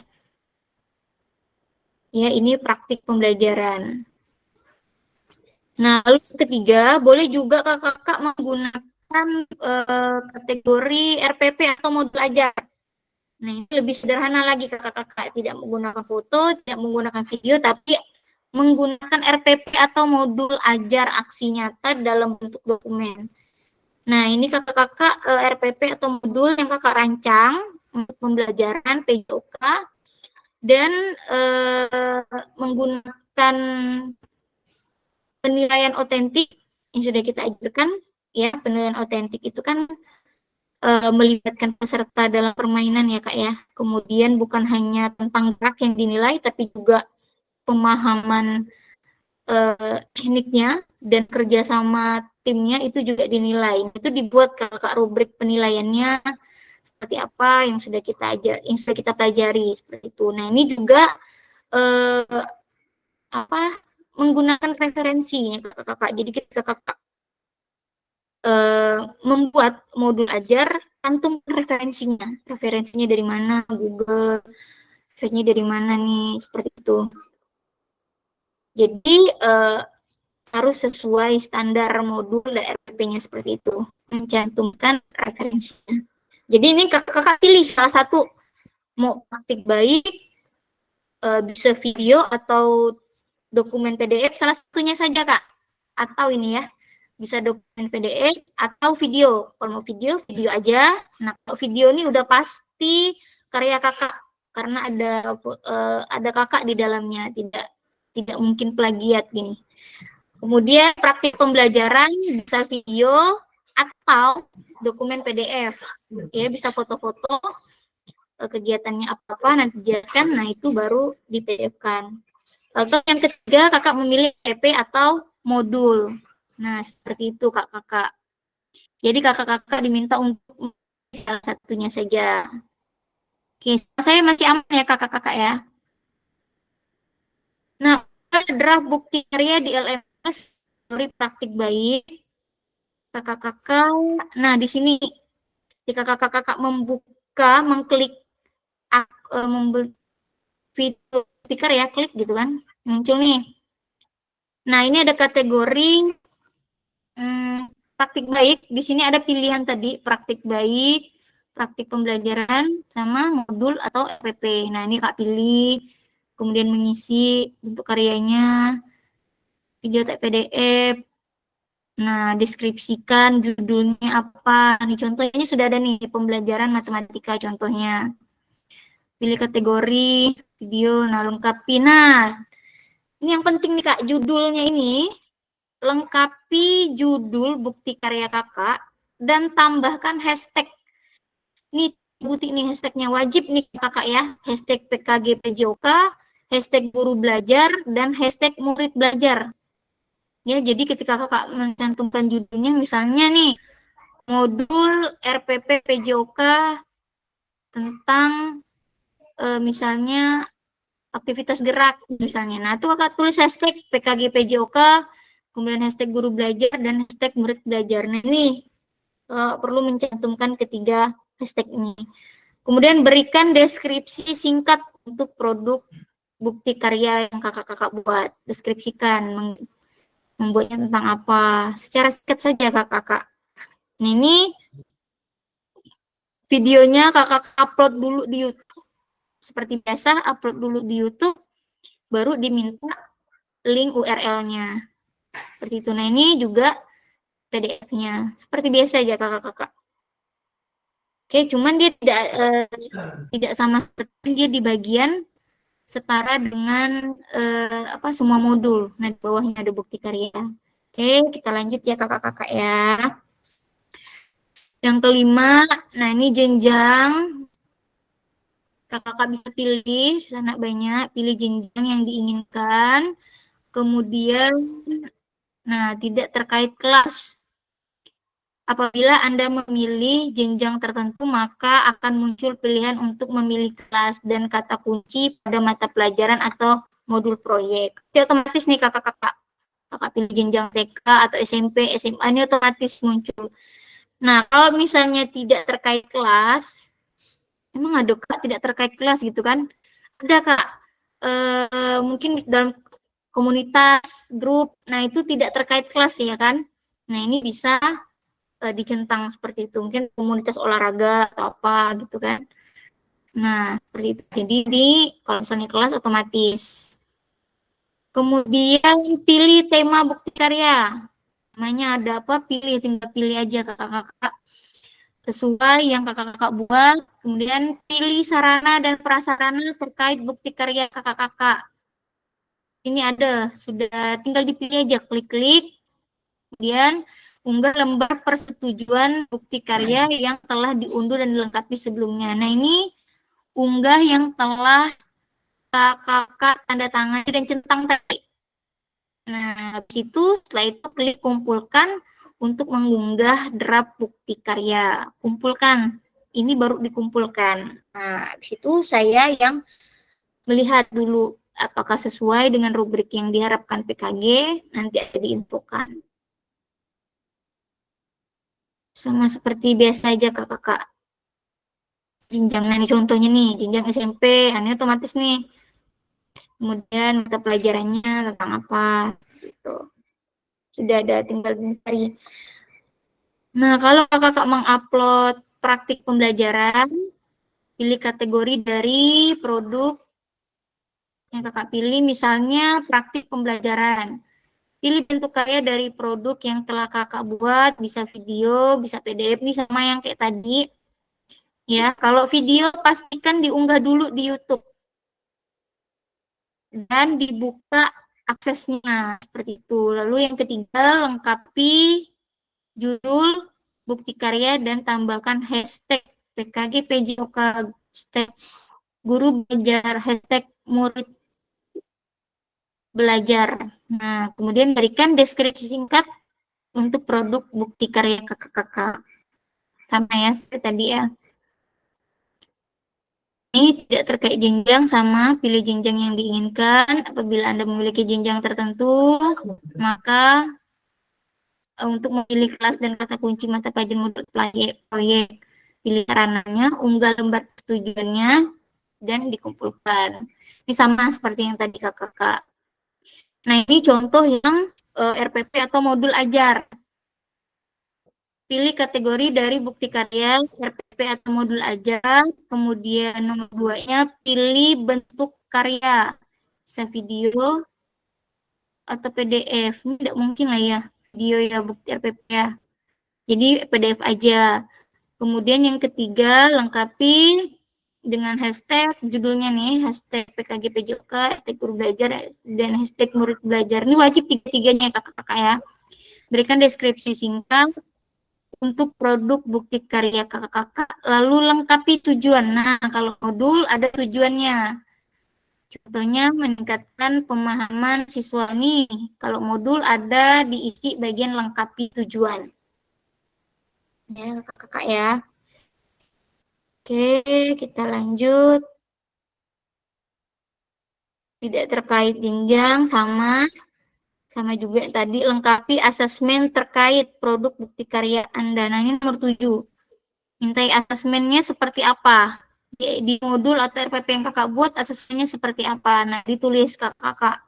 Ya, ini praktik pembelajaran. Nah, lalu ketiga, boleh juga kakak-kakak menggunakan kategori RPP atau modul ajar. Nah, ini lebih sederhana lagi kakak-kakak, tidak menggunakan foto, tidak menggunakan video, tapi menggunakan RPP atau modul ajar aksi nyata dalam bentuk dokumen. Nah, ini kakak-kakak RPP atau modul yang kakak rancang untuk pembelajaran PJOK dan menggunakan penilaian otentik yang sudah kita ajarkan. Ya, penilaian otentik itu kan melibatkan peserta dalam permainan ya Kak ya. Kemudian bukan hanya tentang gerak yang dinilai, tapi juga pemahaman tekniknya dan kerjasama timnya itu juga dinilai. Itu dibuat kakak rubrik penilaiannya seperti apa yang sudah kita pelajari seperti itu. Nah, ini juga menggunakan referensinya kakak-kakak. Jadi ketika kakak membuat modul ajar, cantum referensinya. Referensinya dari mana, Google, referensinya dari mana nih, seperti itu. Jadi harus sesuai standar modul dan RPP-nya seperti itu. Mencantumkan referensinya. Jadi ini kakak-kakak pilih salah satu, mau praktik baik, bisa video atau dokumen PDF, salah satunya saja Kak. Atau ini ya, bisa dokumen PDF atau video. Kalau mau video, video aja. Nah, kalau video ini udah pasti karya kakak, karena ada kakak di dalamnya, tidak mungkin plagiat gini. Kemudian praktik pembelajaran bisa video atau dokumen PDF. Ya, bisa foto-foto kegiatannya apa-apa nanti dijelaskan, nah itu baru di PDF-kan. Atau yang ketiga, kakak memilih EP atau modul. Nah, seperti itu kakak-kakak. Jadi kakak-kakak diminta untuk salah satunya saja. Oke, saya masih aman ya kakak-kakak ya. Nah, draft bukti karya di LMS teori praktik baik. Kakak-kakak, nah di sini ketika kakak-kakak membuka, mengklik video stiker ya, klik gitu kan, muncul nih. Nah, ini ada kategori praktik baik. Di sini ada pilihan tadi, praktik baik, praktik pembelajaran, sama modul atau RPP. Nah, ini Kak pilih, kemudian mengisi bentuk karyanya, video tag PDF. Nah, deskripsikan judulnya apa. Nih contohnya sudah ada nih, pembelajaran matematika contohnya. Pilih kategori, video, nah lengkapi. Nah, ini yang penting nih Kak, judulnya ini lengkapi judul bukti karya kakak dan tambahkan hashtag. Nih, bukti nih hashtagnya wajib nih kakak ya. Hashtag PKG PJOK, hashtag guru belajar, dan hashtag murid belajar. Ya, jadi ketika kakak mencantumkan judulnya, misalnya nih, modul RPP PJOK tentang misalnya aktivitas gerak misalnya. Nah, itu kakak tulis hashtag PKG PJOK, kemudian hashtag guru belajar, dan hashtag murid belajar. Nah, ini perlu mencantumkan ketiga hashtag ini. Kemudian berikan deskripsi singkat untuk produk bukti karya yang kakak-kakak buat. Deskripsikan, membuatnya tentang apa. Secara singkat saja kakak-kakak. Nah, ini videonya kakak upload dulu di YouTube. Seperti biasa, upload dulu di YouTube, baru diminta link URL-nya. Seperti itu. Nah, ini juga PDF-nya. Seperti biasa aja kakak-kakak. Oke, cuman dia tidak sama seperti dia di bagian setara dengan semua modul. Nah, di bawahnya ada bukti karya. Oke, kita lanjut ya kakak-kakak ya. Yang kelima, nah ini jenjang. Kakak-kakak bisa pilih, di sana banyak, pilih jenjang yang diinginkan. Kemudian, nah tidak terkait kelas. Apabila Anda memilih jenjang tertentu, maka akan muncul pilihan untuk memilih kelas dan kata kunci pada mata pelajaran atau modul proyek. Jadi otomatis nih kakak-kakak. Kakak pilih jenjang TK atau SMP, SMA, ini otomatis muncul. Nah, kalau misalnya tidak terkait kelas, emang ada Kak tidak terkait kelas gitu kan? Ada Kak, mungkin dalam komunitas, grup, nah itu tidak terkait kelas ya kan? Nah, ini bisa dicentang seperti itu, mungkin komunitas olahraga atau apa gitu kan. Nah, seperti itu. Jadi kalau misalnya kelas otomatis. Kemudian pilih tema bukti karya. Namanya ada apa, tinggal pilih aja kakak-kakak sesuai yang kakak-kakak buat. Kemudian pilih sarana dan prasarana terkait bukti karya kakak-kakak. Ini ada, sudah tinggal dipilih aja, klik-klik. Kemudian unggah lembar persetujuan bukti karya yang telah diunduh dan dilengkapi sebelumnya. Nah, ini unggah yang telah kakak tanda tangan dan centang tadi. Nah, habis itu setelah itu klik kumpulkan untuk mengunggah draft bukti karya. Kumpulkan. Ini baru dikumpulkan. Nah, habis itu saya yang melihat dulu apakah sesuai dengan rubrik yang diharapkan PKG, nanti ada diinfokan. Sama seperti biasa aja kakak. Jenjangnya nih contohnya nih, jenjang SMP, ini otomatis nih. Kemudian mata pelajarannya tentang apa, gitu. Sudah ada, tinggal mencari. Nah, kalau kakak mengupload praktik pembelajaran, pilih kategori dari produk yang kakak pilih, misalnya praktik pembelajaran. Pilih bentuk karya dari produk yang telah kakak buat, bisa video, bisa PDF, nih sama yang kayak tadi. Ya, kalau video pastikan diunggah dulu di YouTube dan dibuka aksesnya seperti itu. Lalu yang ketiga, lengkapi judul, bukti karya, dan tambahkan hashtag PKG PJOK, hashtag guru belajar, hashtag murid belajar. Nah, kemudian berikan deskripsi singkat untuk produk bukti karya kakak-kakak. Sama ya, seperti tadi ya. Ini tidak terkait jenjang, sama pilih jenjang yang diinginkan. Apabila Anda memiliki jenjang tertentu, maka untuk memilih kelas dan kata kunci mata pelajaran modul proyek, pilih sarananya, unggah lembar persetujuannya, dan dikumpulkan. Ini sama seperti yang tadi kakak-kakak. Nah, ini contoh yang RPP atau modul ajar. Pilih kategori dari bukti karya, RPP atau modul ajar, kemudian nomor 2-nya pilih bentuk karya, bisa video atau PDF. Ini tidak mungkin lah ya, video ya, bukti RPP ya. Jadi PDF aja. Kemudian yang ketiga, lengkapi dengan hashtag, judulnya nih, hashtag PKG PJOK, hashtag guru belajar, dan hashtag murid belajar. Ini wajib tiga-tiganya kakak-kakak ya. Berikan deskripsi singkat untuk produk bukti karya kakak-kakak, lalu lengkapi tujuan. Nah, kalau modul ada tujuannya. Contohnya meningkatkan pemahaman siswa nih. Kalau modul ada diisi bagian lengkapi tujuan. Ya, kakak-kakak ya. Oke, kita lanjut. Tidak terkait jenjang, sama juga tadi lengkapi asesmen terkait produk bukti karya Anda. Nah, ini nomor 7. Mintai asesmennya seperti apa? Di modul atau RPP yang kakak buat, asesmennya seperti apa? Nah, ditulis kakak.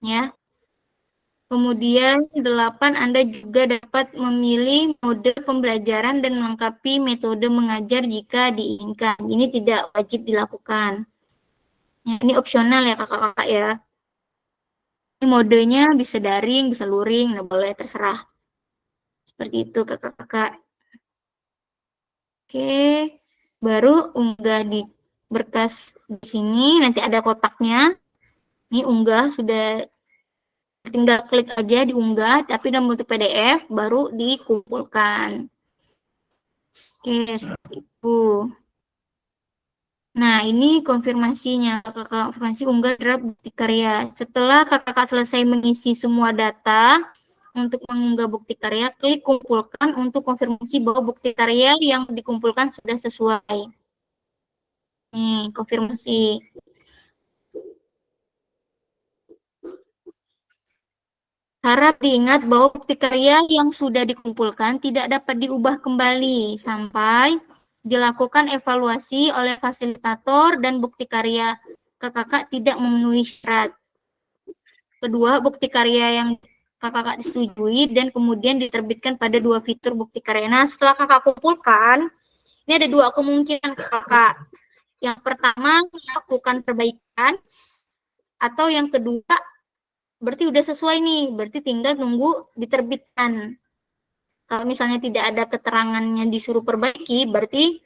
Ya. Kemudian 8, Anda juga dapat memilih mode pembelajaran dan melengkapi metode mengajar jika diinginkan. Ini tidak wajib dilakukan. Ya, ini opsional ya kakak-kakak ya. Ini modenya bisa daring, bisa luring, nah boleh terserah. Seperti itu kakak-kakak. Oke, baru unggah di berkas di sini, nanti ada kotaknya. Ini unggah, sudah tinggal klik aja diunggah, tapi dalam bentuk PDF, baru dikumpulkan. Oke, seperti itu. Nah, ini konfirmasinya, kakak konfirmasi unggah draft bukti karya. Setelah kakak selesai mengisi semua data, untuk mengunggah bukti karya, klik kumpulkan untuk konfirmasi bahwa bukti karya yang dikumpulkan sudah sesuai. Nih, konfirmasi. Harap diingat bahwa bukti karya yang sudah dikumpulkan tidak dapat diubah kembali sampai dilakukan evaluasi oleh fasilitator dan bukti karya kakak tidak memenuhi syarat. Kedua, bukti karya yang kakak disetujui dan kemudian diterbitkan pada 2 fitur bukti karya. Nah, setelah kakak kumpulkan, ini ada 2 kemungkinan kakak. Yang pertama, melakukan perbaikan, atau yang kedua, berarti udah sesuai nih, berarti tinggal nunggu diterbitkan. Kalau misalnya tidak ada keterangannya disuruh perbaiki, berarti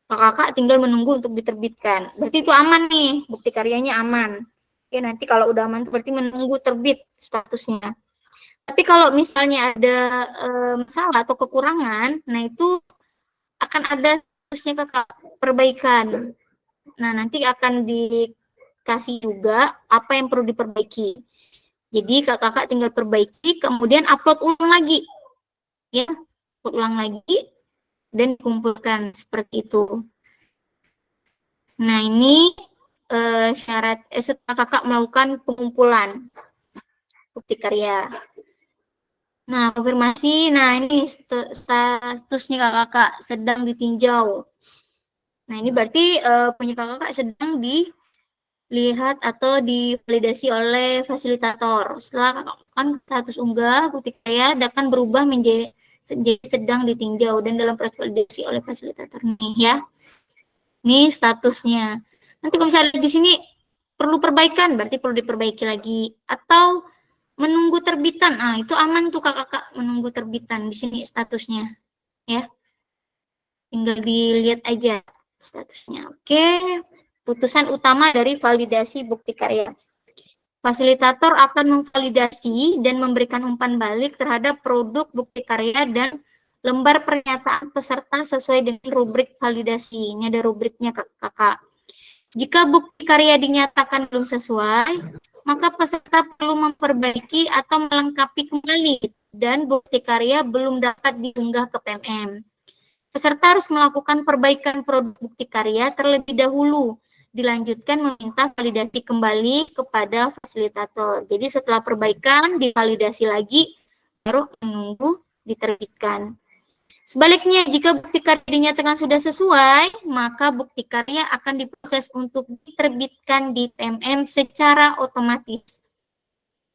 kakak tinggal menunggu untuk diterbitkan. Berarti itu aman nih, bukti karyanya aman. Oke, nanti kalau udah aman berarti menunggu terbit statusnya. Tapi kalau misalnya ada masalah atau kekurangan, nah itu akan ada statusnya kakak perbaikan. Nah, nanti akan dikasih juga apa yang perlu diperbaiki. Jadi kakak tinggal perbaiki, kemudian upload ulang lagi. Ya, upload ulang lagi dan dikumpulkan seperti itu. Nah, ini setelah kakak melakukan pengumpulan bukti karya. Nah, konfirmasi. Nah, ini statusnya kakak sedang ditinjau. Nah, ini berarti punya kakak sedang dilihat atau divalidasi oleh fasilitator. Setelah kan status unggah bukti karya akan berubah menjadi sedang ditinjau dan dalam proses validasi oleh fasilitator nih ya. Ini statusnya. Nanti kalau misalnya di sini perlu perbaikan, berarti perlu diperbaiki lagi. Atau menunggu terbitan. Ah, itu aman tuh kakak menunggu terbitan di sini statusnya. Ya. Tinggal dilihat aja statusnya. Oke. Putusan utama dari validasi bukti karya. Fasilitator akan memvalidasi dan memberikan umpan balik terhadap produk bukti karya dan lembar pernyataan peserta sesuai dengan rubrik validasi. Ini ada rubriknya kakak. Jika bukti karya dinyatakan belum sesuai, maka peserta perlu memperbaiki atau melengkapi kembali dan bukti karya belum dapat diunggah ke PMM. Peserta harus melakukan perbaikan produk bukti karya terlebih dahulu, dilanjutkan meminta validasi kembali kepada fasilitator. Jadi setelah perbaikan, divalidasi lagi, baru menunggu diterbitkan. Sebaliknya, jika bukti karya dinyatakan sudah sesuai, maka bukti karya akan diproses untuk diterbitkan di PMM secara otomatis.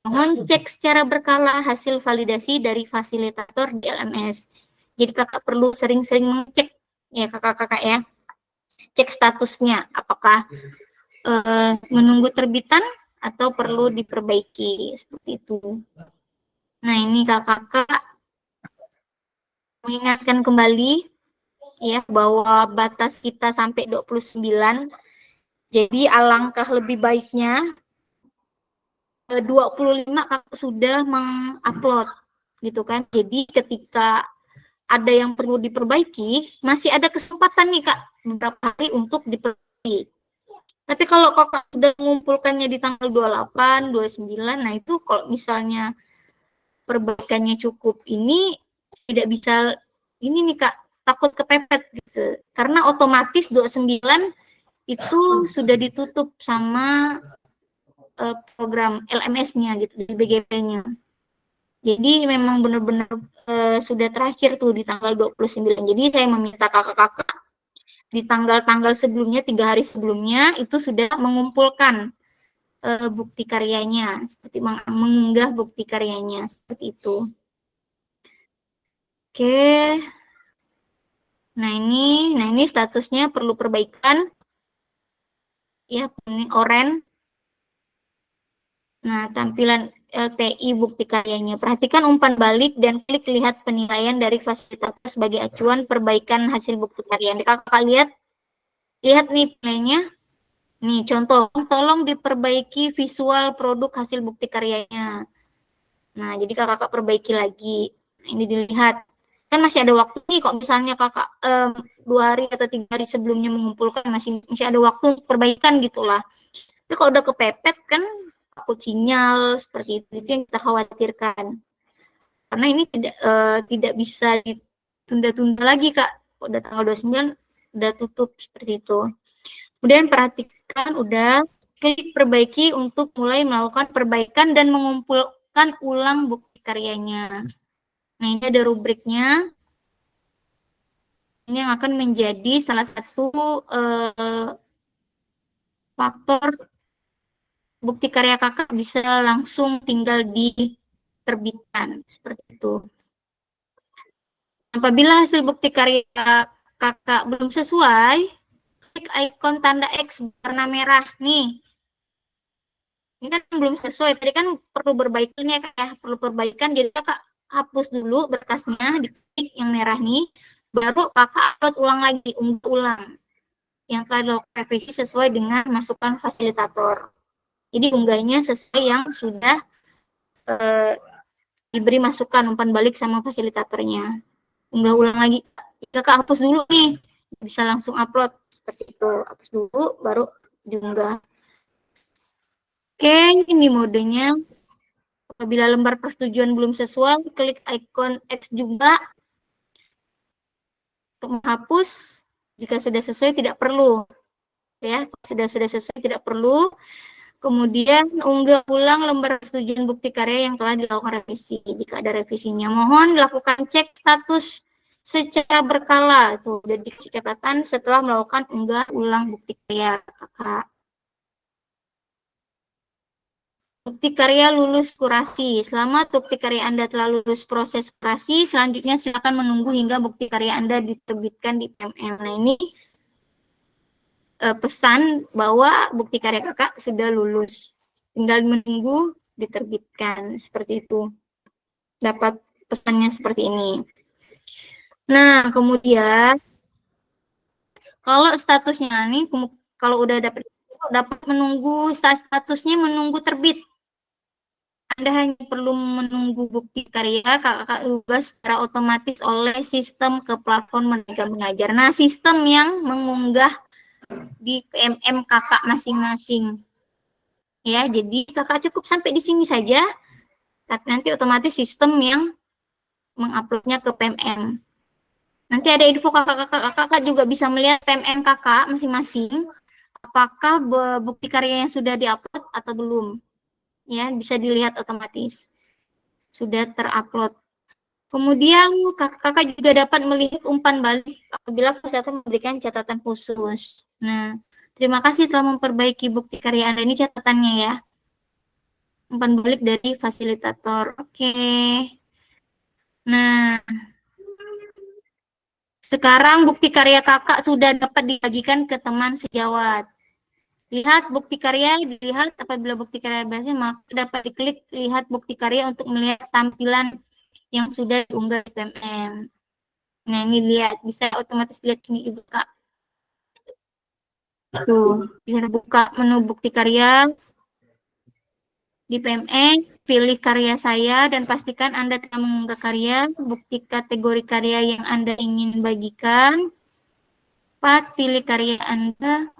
Mohon cek secara berkala hasil validasi dari fasilitator di LMS. Jadi kakak perlu sering-sering mengecek ya kakak-kakak ya. Cek statusnya, apakah menunggu terbitan atau perlu diperbaiki, seperti itu. Nah, ini kakak-kakak mengingatkan kembali ya bahwa batas kita sampai 29. Jadi alangkah lebih baiknya 25 kakak sudah mengupload gitu kan. Jadi ketika ada yang perlu diperbaiki, masih ada kesempatan nih Kak beberapa hari untuk diperbaiki. Tapi kalau kakak sudah mengumpulkannya di tanggal 28, 29, nah itu kalau misalnya perbaikannya cukup ini tidak bisa ini nih Kak, takut kepepet gitu. Karena otomatis 29 itu sudah ditutup sama program LMS-nya gitu, di BGP-nya. Jadi memang benar-benar sudah terakhir tuh di tanggal 29. Jadi saya meminta kakak-kakak di tanggal-tanggal sebelumnya, 3 hari sebelumnya, itu sudah mengumpulkan bukti karyanya, seperti mengunggah bukti karyanya, seperti itu. Oke. Nah ini statusnya perlu perbaikan. Ya, kuning oranye. Nah, tampilan LTI bukti karyanya. Perhatikan umpan balik dan klik lihat penilaian dari fasilitator sebagai acuan perbaikan hasil bukti karya. Kakak lihat nih penilaiannya. Nih, contoh, tolong diperbaiki visual produk hasil bukti karyanya. Nah, jadi kakak perbaiki lagi. Nah, ini dilihat. Kan masih ada waktu nih, kok misalnya kakak 2 hari atau 3 hari sebelumnya mengumpulkan, masih ada waktu untuk perbaikan gitulah. Tapi kalau udah kepepet kan takut sinyal, seperti itu yang kita khawatirkan. Karena ini tidak bisa ditunda-tunda lagi Kak. Udah tanggal 29 udah tutup seperti itu. Kemudian perhatikan udah klik perbaiki untuk mulai melakukan perbaikan dan mengumpulkan ulang bukti karyanya. Nah, ini ada rubriknya. Ini yang akan menjadi salah satu faktor bukti karya kakak bisa langsung tinggal diterbitkan, seperti itu. Apabila hasil bukti karya kakak belum sesuai, klik ikon tanda X warna merah nih. Ini kan belum sesuai, tadi kan perlu perbaikan ya Kak ya, perlu perbaikan, jadi kakak hapus dulu berkasnya, diklik yang merah nih, baru kakak upload ulang lagi, unggah ulang. Yang telah revisi sesuai dengan masukan fasilitator. Jadi unggahnya sesuai yang sudah diberi masukan umpan balik sama fasilitatornya. Unggah ulang lagi. Kakak hapus dulu nih, bisa langsung upload seperti itu. Hapus dulu, baru diunggah. Oke, ini modenya. Apabila lembar persetujuan belum sesuai, klik ikon X juga untuk menghapus. Jika sudah sesuai, tidak perlu. ya. Sudah sesuai tidak perlu. Kemudian unggah ulang lembar persetujuan bukti karya yang telah dilakukan revisi. Jika ada revisinya, mohon dilakukan cek status secara berkala. Tuh, udah dikasih catatan setelah melakukan unggah ulang bukti karya, Kakak. Bukti karya lulus kurasi. Selama bukti karya Anda telah lulus proses kurasi, selanjutnya silakan menunggu hingga bukti karya Anda diterbitkan di PMM. Nah, ini pesan bahwa bukti karya Kakak sudah lulus. Tinggal menunggu diterbitkan. Seperti itu. Dapat pesannya seperti ini. Nah, kemudian kalau statusnya nih, kalau udah dapat menunggu statusnya menunggu terbit. Anda hanya perlu menunggu bukti karya Kakak juga secara otomatis oleh sistem ke platform Merdeka Mengajar. Nah, sistem yang mengunggah di PMM Kakak masing-masing. Ya, jadi Kakak cukup sampai di sini saja. Tapi nanti otomatis sistem yang menguploadnya ke PMM. Nanti ada info kakak juga bisa melihat PMM kakak masing-masing. Apakah bukti karya yang sudah diupload atau belum. Ya, bisa dilihat otomatis. Sudah terupload. Kemudian kakak juga dapat melihat umpan balik apabila fasilitator memberikan catatan khusus. Nah, terima kasih telah memperbaiki bukti karya Anda. Ini catatannya ya. Umpan balik dari fasilitator. Oke. Nah, sekarang bukti karya kakak sudah dapat dibagikan ke teman sejawat. Lihat bukti karya, dilihat apabila bukti karya berhasil, maka dapat diklik lihat bukti karya untuk melihat tampilan yang sudah diunggah di PMM. Nah, ini lihat, bisa otomatis lihat ini dibuka. Tuh, bisa buka menu bukti karya di PMM, pilih karya saya dan pastikan Anda telah mengunggah karya, bukti kategori karya yang Anda ingin bagikan. 4, pilih karya Anda.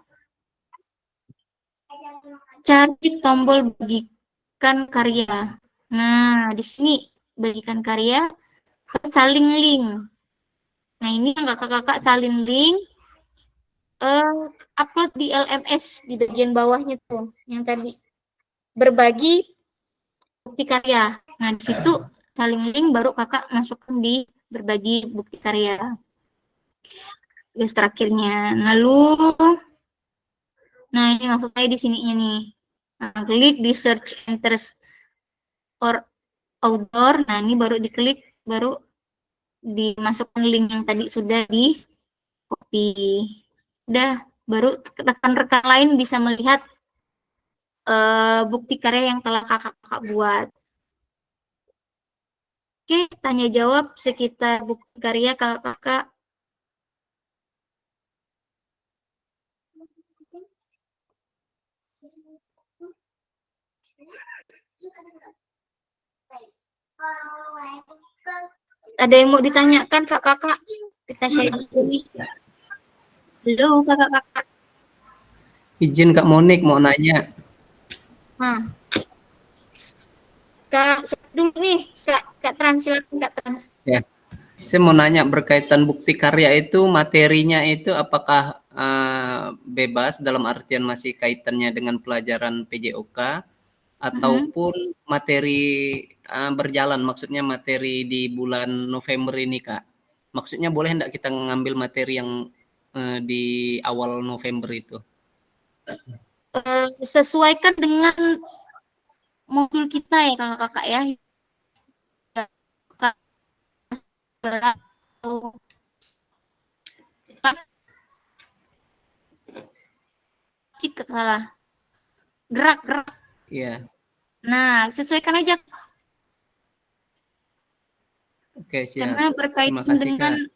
Cari tombol bagikan karya. Nah, di sini bagikan karya, salin link. Nah, ini yang kakak-kakak salin link, upload di LMS di bagian bawahnya tuh, yang tadi berbagi bukti karya. Nah, di situ salin link baru kakak masukkan di berbagi bukti karya. Terus terakhirnya, lalu, nah ini maksud saya di sini ini. Nah, klik di search enters or outdoor. Nah, ini baru diklik, baru dimasukkan link yang tadi sudah di copy. Udah, baru rekan-rekan lain bisa melihat bukti karya yang telah kakak-kakak buat. Oke, tanya jawab sekitar bukti karya kakak-kakak. Ada yang mau ditanyakan kakak-kakak? Kita share dulu. Halo kakak-kakak. Izin Kak Monik mau nanya. Nah, Kak dulu nih, Kak Trans, silakan Kak Trans. Ya, saya mau nanya berkaitan bukti karya itu materinya itu apakah bebas dalam artian masih kaitannya dengan pelajaran PJOK ataupun materi berjalan, maksudnya materi di bulan November ini Kak. Maksudnya boleh enggak kita ngambil materi yang di awal November itu? Sesuaikan dengan modul kita ya kakak-kakak ya. Kita salah. Gerak. Iya. Nah, sesuaikan aja. Oke, siap. Karena berkaitan Terima kasih, dengan Kak.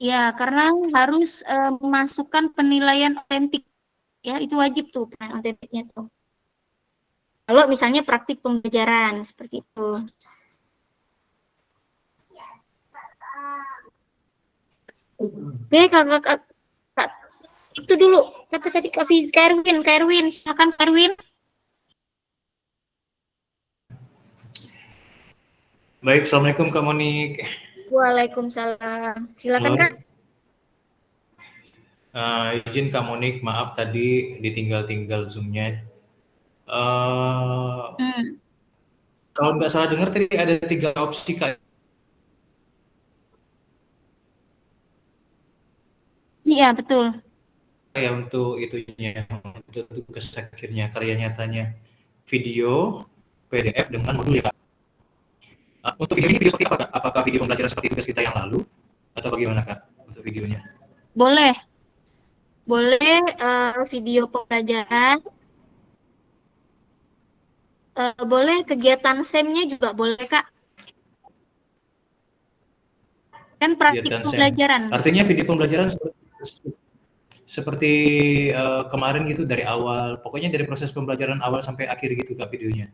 ya, karena harus memasukkan penilaian otentik. Ya, itu wajib tuh penilaian otentiknya tuh. Kalau misalnya praktik pembelajaran seperti itu. Oke, kakak itu dulu. Kata tadi Kak Erwin, silakan Kak Erwin. Baik, Assalamualaikum Kak Monik. Waalaikumsalam. Silakan Kak. Izin Kak Monik, maaf tadi ditinggal-tinggal Zoom-nya. Kalau nggak salah dengar tadi ada 3 opsi Kak Iya, betul. ya untuk itunya, untuk tugas akhirnya, karya nyatanya. Video, PDF dengan modul ya Kak. Untuk video ini video seperti apa Kak? Apakah video pembelajaran seperti tugas kita yang lalu atau bagaimana Kak untuk videonya? Boleh. Boleh video pembelajaran. Boleh kegiatan SEM-nya juga boleh, Kak. Kan praktik Kegiatan SEM. pembelajaran. Artinya video pembelajaran seperti kemarin gitu dari awal, pokoknya dari proses pembelajaran awal sampai akhir gitu Kak videonya.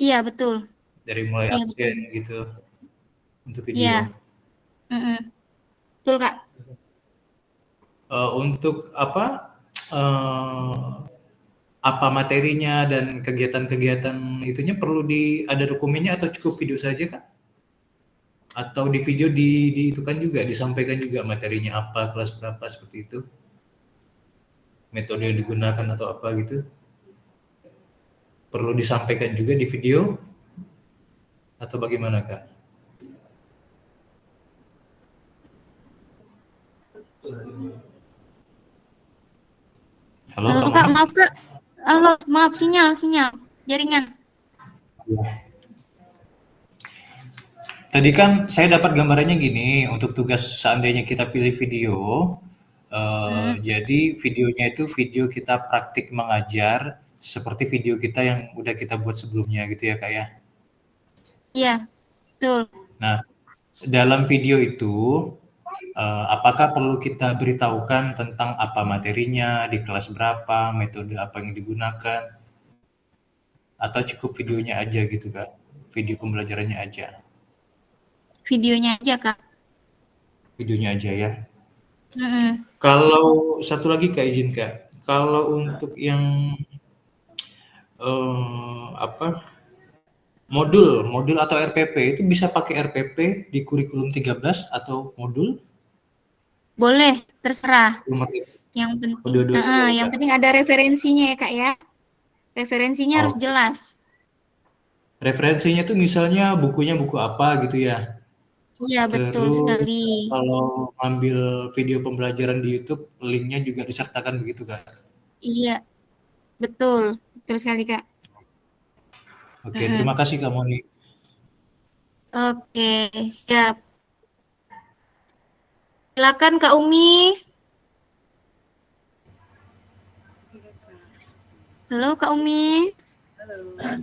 Iya, betul. Dari mulai Iya, absen gitu untuk video. Iya. Betul, Kak. Untuk apa materinya dan kegiatan-kegiatan itunya perlu ada dokumennya atau cukup video saja Kak? Atau di video diitukan juga, disampaikan juga materinya apa, kelas berapa seperti itu? Metode yang digunakan atau apa gitu? Perlu disampaikan juga di video? Atau bagaimana Kak? Halo Kak, maaf Kak. Halo, maaf sinyal jaringan. Tadi kan saya dapat gambarannya gini, untuk tugas seandainya kita pilih video, jadi videonya itu video kita praktik mengajar seperti video kita yang udah kita buat sebelumnya gitu ya Kak ya? Iya, betul. Nah, dalam video itu, apakah perlu kita beritahukan tentang apa materinya, di kelas berapa, metode apa yang digunakan, atau cukup videonya aja gitu Kak? Video pembelajarannya aja? Videonya aja, Kak. Videonya aja ya? Kalau satu lagi Kak, izin Kak, kalau untuk yang modul atau RPP itu bisa pakai RPP di kurikulum 13 atau modul? Boleh, terserah. Yang penting, yang penting ada referensinya ya Kak ya. Referensinya harus jelas. Referensinya tuh misalnya bukunya buku apa gitu ya? Iya, betul sekali. Kalau ambil video pembelajaran di YouTube, linknya juga disertakan begitu Kak? Iya, betul sekali Kak. Oke, terima kasih Kak Moni. Oke, siap. Silakan Kak Umi. Halo Kak Umi. Halo.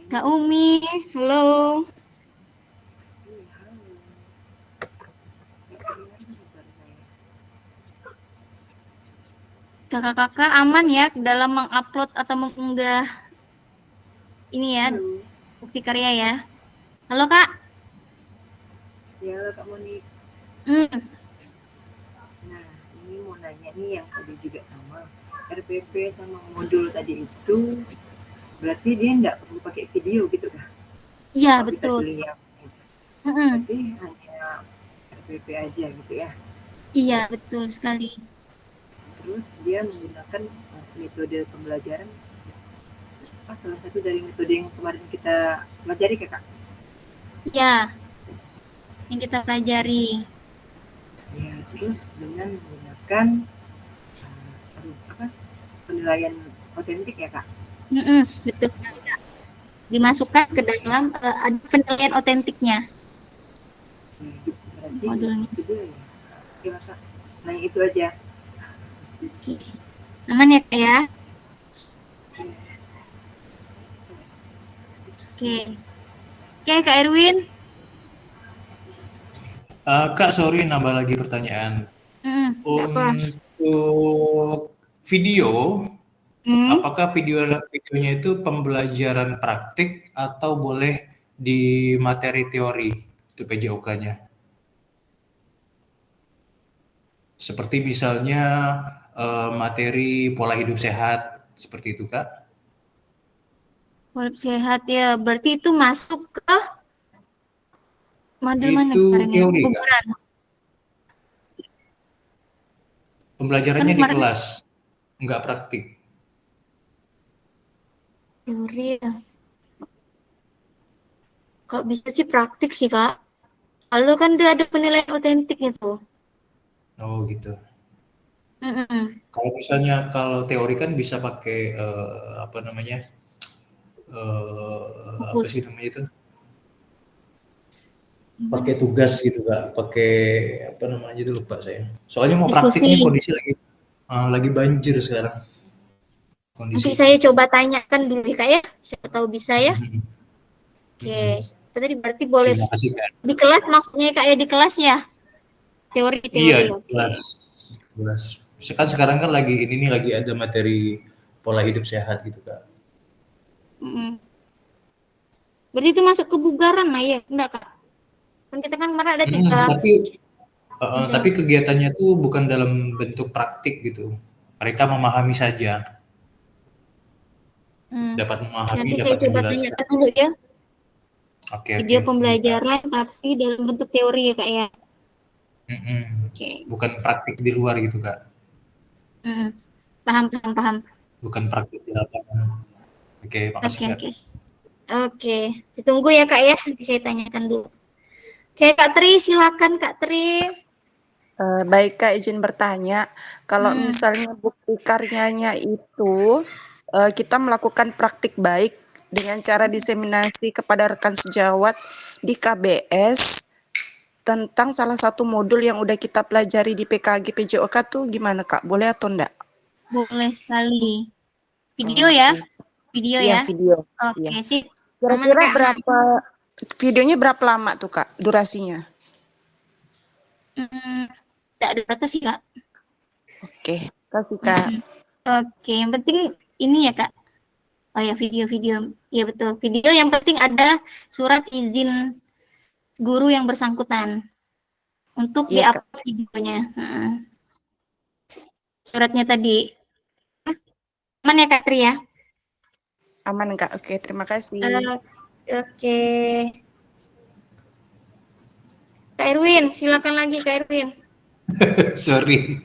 Kak Umi, halo. Kakak-kakak aman ya dalam mengupload atau mengunggah ini ya, bukti karya ya. Halo Kak. Ya, halo Kak Moni. Nah, ini mau nanya nih yang tadi juga sama RPP sama modul tadi itu, berarti dia nggak perlu pakai video gitu Kak? Iya, betul. Berarti hanya RPP aja gitu ya? Iya, betul sekali. Terus dia menggunakan metode pembelajaran salah satu dari metode yang kemarin kita pelajari Kak? Iya, yang kita pelajari. Ya, terus dengan menggunakan penilaian otentik ya Kak? Betul sekali Kak. Dimasukkan ke dalam ada penilaian otentiknya. Berarti modulnya. Itu ya. Oke Kak, nah itu aja. Oke. Aman ya Kak ya? Oke Kak Erwin. Kak, sorry nambah lagi pertanyaan. Untuk video, apakah videonya itu pembelajaran praktik atau boleh di materi teori itu PJOK-nya? Seperti misalnya materi pola hidup sehat, seperti itu Kak? Pola hidup sehat ya, berarti itu masuk ke modul mana? Itu teori Kak? Pembelajarannya Kan di kemarin kelas, nggak praktik. teori ya. Kalau bisa sih praktik sih, Kak. Kalau kan dia ada penilaian otentik itu. Oh gitu. Mm-mm. Kalau misalnya kalau teori kan bisa pakai apa namanya? Apa Fokus. sih namanya itu? Pakai tugas gitu Kak, pakai apa namanya itu lupa saya. Soalnya mau praktik nih Diskusi. kondisi lagi banjir sekarang Nanti kondisinya. saya coba tanyakan dulu ya, Kak ya. Siapa tahu bisa ya. Oke. Mhm. Tadi berarti boleh Terima kasih Kak. di kelas maksudnya Kak ya, di kelas ya. Iya Teori-teori. di Oke. kelas, kelas. Sekarang kan lagi ini nih lagi ada materi pola hidup sehat gitu Kak. Mm-mm. Berarti itu masuk kebugaran lah ya, enggak Kak? Kan kita kan kemarin ada Mhm, 3 tapi jam. kegiatannya tuh bukan dalam bentuk praktik gitu. Mereka memahami saja, dapat memahami, Nanti saya dapat coba menjelaskan. tanyakan dulu ya, Oke video oke, iya Kak. pembelajaran tapi dalam bentuk teori ya Kak ya. Mhm, Oke. bukan praktik di luar gitu Kak, Mm. Paham, paham, paham. bukan praktik di lapangan. Oke, makasih Oke, Kak. oke. Oke, ditunggu ya Kak ya. Nanti saya tanyakan dulu. Oke, Kak Tri, silakan Kak Tri. Baik Kak, izin bertanya, kalau Hmm. misalnya bukti karyanya itu kita melakukan praktik baik dengan cara diseminasi kepada rekan sejawat di KBS tentang salah satu modul yang udah kita pelajari di PKG PJOK tuh gimana Kak? Boleh atau enggak? Boleh sekali. Video ya? Oke. Video Iya, ya? video. Oke, Iya. sip. Aman Kira-kira Kak, aman. berapa videonya berapa lama tuh Kak durasinya? Tak ada batas sih Kak. Oke, kasih Kak. Oke, yang penting ini ya Kak. Oh ya, video-video. Ya betul, video yang penting ada surat izin guru yang bersangkutan untuk Iya Kak, di-upload videonya. Suratnya tadi. Aman ya Kak Tri ya? aman Kak. Oke, terima kasih. Oke. Kak Erwin, silakan lagi Kak Erwin. Sorry.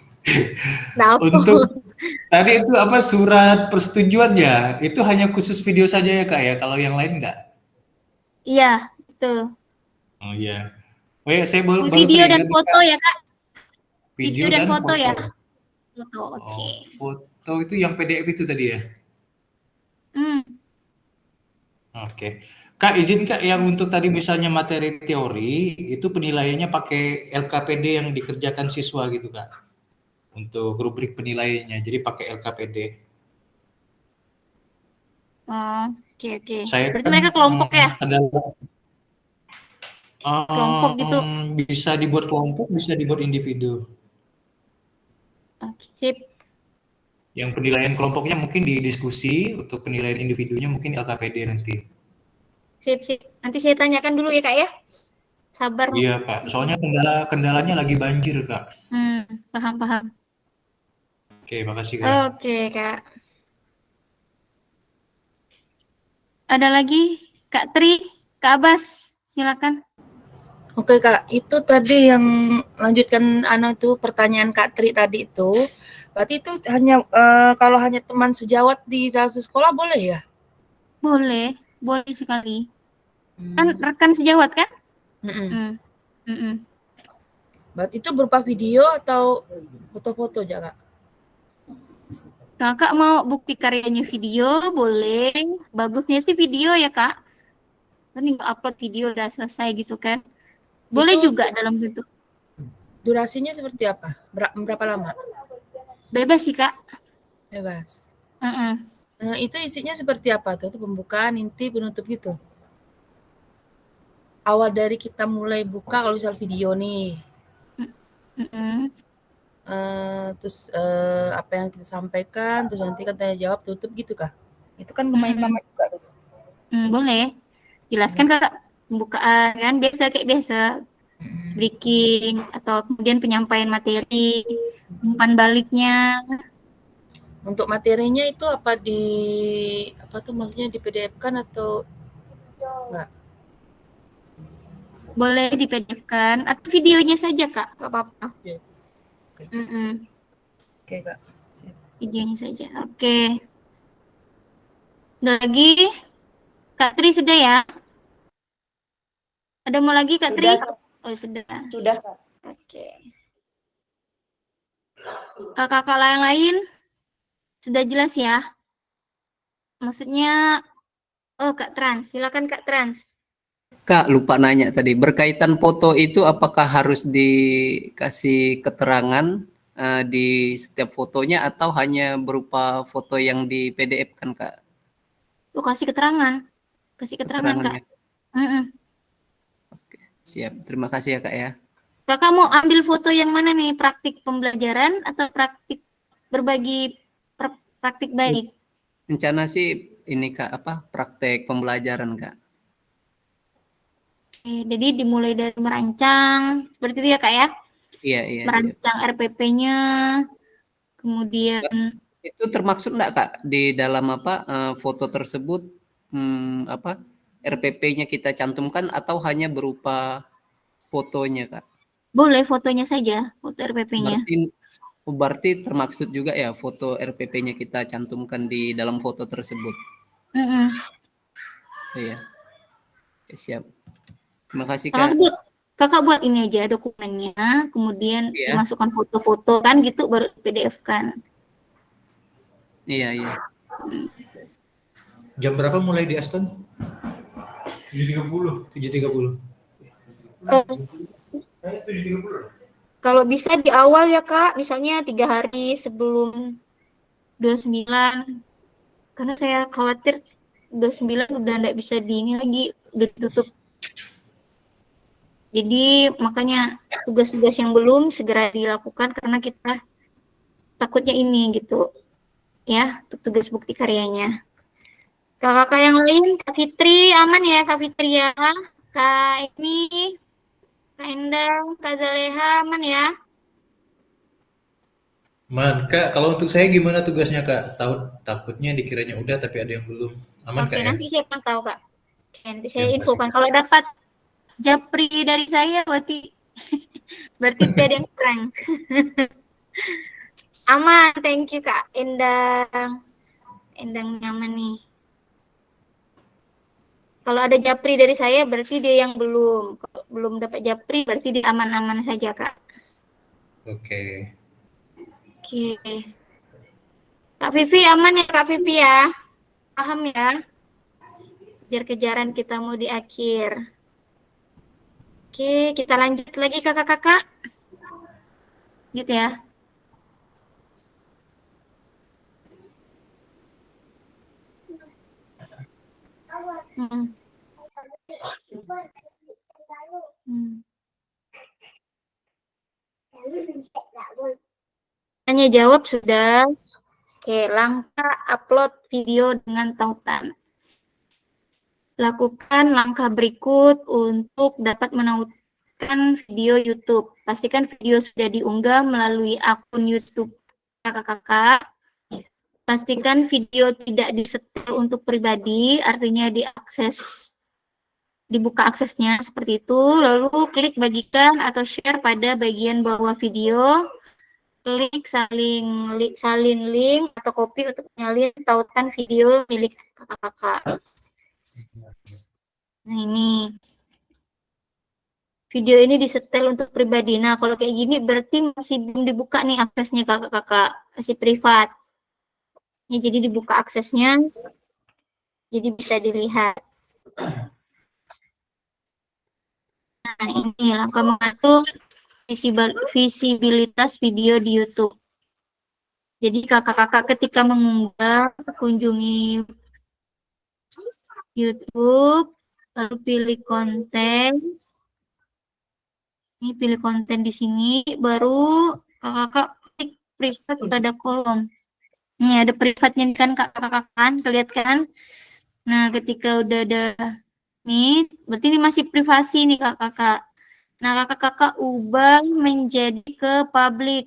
Kenapa? Untuk tadi itu apa surat persetujuannya, itu hanya khusus video saja ya Kak ya, kalau yang lain enggak? Iya, betul. Oh iya. Oh ya, saya baru Video dan teringat nih foto Kak, ya Kak? video Video dan dan foto ya? foto. Foto, oke. Oh, foto itu yang PDF itu tadi ya? Oke. Kak, izin Kak, yang untuk tadi misalnya materi teori, itu penilaiannya pakai LKPD yang dikerjakan siswa gitu Kak? Untuk rubrik penilaiannya, jadi pakai LKPD. Oh, oke. Saya Berarti kan mereka kelompok ya? Kelompok gitu. bisa dibuat kelompok, bisa dibuat individu. Oke, sip. Yang penilaian kelompoknya mungkin di diskusi, untuk penilaian individunya mungkin LKPD nanti. Sip. Nanti saya tanyakan dulu ya Kak ya. Sabar. Iya Kak, soalnya kendalanya lagi banjir Kak. Paham. Oke, makasih Kak. Oke Kak. Ada lagi Kak Tri, Kak Abbas, silakan. Oke Kak, itu tadi yang lanjutkan tuh pertanyaan Kak Tri tadi itu, berarti itu hanya kalau hanya teman sejawat di dalam sekolah boleh ya? Boleh sekali. Kan rekan sejawat kan? Berarti itu berupa video atau foto-foto aja Kak? Kakak mau bukti karyanya video, boleh. Bagusnya sih video ya Kak. Kan tinggal upload video udah selesai gitu kan. Boleh Itu juga dalam bentuk. durasinya seperti apa? Berapa lama? Bebas sih Kak. Bebas. Mm-mm. Itu isinya seperti apa tuh? Itu pembukaan, inti, penutup gitu? Awal dari kita mulai buka kalau misal video nih. Terus apa yang kita sampaikan, terus nanti kan tanya jawab, tutup gitu kah? Itu kan lumayan lama juga. Boleh. Jelaskan Kak pembukaan kan kayak biasa. Breaking atau kemudian penyampaian materi, umpan baliknya. Untuk materinya itu maksudnya di PDF-kan atau enggak? Boleh di PDF-kan atau videonya saja Kak, nggak apa-apa. Oke, Kak. Siap. Videonya saja. Oke. Udah lagi? Kak Tri sudah ya? Ada mau lagi Kak Tri? Sudah, Oh sudah. sudah, Kak. Oke. Kakak-kakak yang lain sudah jelas ya? Maksudnya, oh Kak Trans, silakan Kak Trans. Kak, lupa nanya tadi. Berkaitan foto itu apakah harus dikasih keterangan di setiap fotonya atau hanya berupa foto yang di PDF kan, Kak? Tuh kasih keterangan Kak. Keterangannya. Mm-mm. Oke, siap. Terima kasih ya, Kak ya. Kakak mau ambil foto yang mana nih? Praktik pembelajaran atau praktik berbagi praktik baik? Rencana sih ini, Kak, apa? Praktek pembelajaran, Kak. Oke, jadi dimulai dari merancang, seperti itu ya Kak ya? Iya, iya, siap. Merancang RPP-nya, kemudian Itu termaksud enggak, Kak, di dalam apa foto tersebut apa RPP-nya kita cantumkan atau hanya berupa fotonya, Kak? boleh fotonya saja, foto RPP-nya. Berarti termaksud juga ya foto RPP-nya kita cantumkan di dalam foto tersebut. Mm-mm. Iya. Oke, siap. Terima kasih, Kak. Kakak buat ini aja dokumennya, kemudian Iya. dimasukkan foto-foto kan gitu, baru PDF kan. Iya, iya. Jam berapa mulai di Aston? 7.30. 7.30. Kalau bisa di awal ya Kak, misalnya 3 hari sebelum 29, karena saya khawatir 29 udah nggak bisa di ini lagi, udah ditutup. Jadi makanya tugas-tugas yang belum segera dilakukan karena kita takutnya ini gitu ya, untuk tugas bukti karyanya. Kakak-kakak yang lain, Kak Fitri aman ya Kak Fitri ya? Kak ini, Kak Endang, Kak Zaleha aman ya? Man, Kak, kalau untuk saya gimana tugasnya, Kak? Takutnya dikiranya udah tapi ada yang belum. Aman, Oke, Kak ya? nanti saya pantau Kak. Oke, nanti saya Terima kasih. infokan. Kalau dapat japri dari saya berarti tidak ada yang kurang. Aman, thank you Kak Endang. Endang nyaman nih. Kalau ada japri dari saya berarti dia yang belum. Kalau belum dapat japri berarti dia aman-aman saja Kak. Oke. Oke. Kak Vivi aman ya Kak Vivi ya? Paham ya? Kejar-kejaran kita mau di akhir. Oke, kita lanjut lagi kakak-kakak. Gitu ya. Tanya jawab sudah. Oke, langkah upload video dengan tautan. Lakukan langkah berikut untuk dapat menautkan video YouTube. Pastikan video sudah diunggah melalui akun YouTube kakak-kakak. Pastikan video tidak disetel untuk pribadi, artinya dibuka aksesnya seperti itu. Lalu klik bagikan atau share pada bagian bawah video. Klik salin link atau copy untuk menyalin tautan video milik kakak-kakak. Nah ini video ini disetel untuk pribadi. Nah kalau kayak gini berarti masih belum dibuka nih aksesnya kakak-kakak, masih privat. Ya, jadi dibuka aksesnya, jadi bisa dilihat. Nah ini langkah mengatur visibilitas video di YouTube. Jadi kakak-kakak ketika mengunggah, kunjungi YouTube, lalu pilih konten. Ini pilih konten di sini, baru kakak-kakak klik privat pada kolom. Ini ada privatnya kan kakak-kakak kan, kelihatan. Nah ketika udah ada nih, berarti ini masih privasi nih kakak-kakak. Nah kakak-kakak ubah menjadi ke publish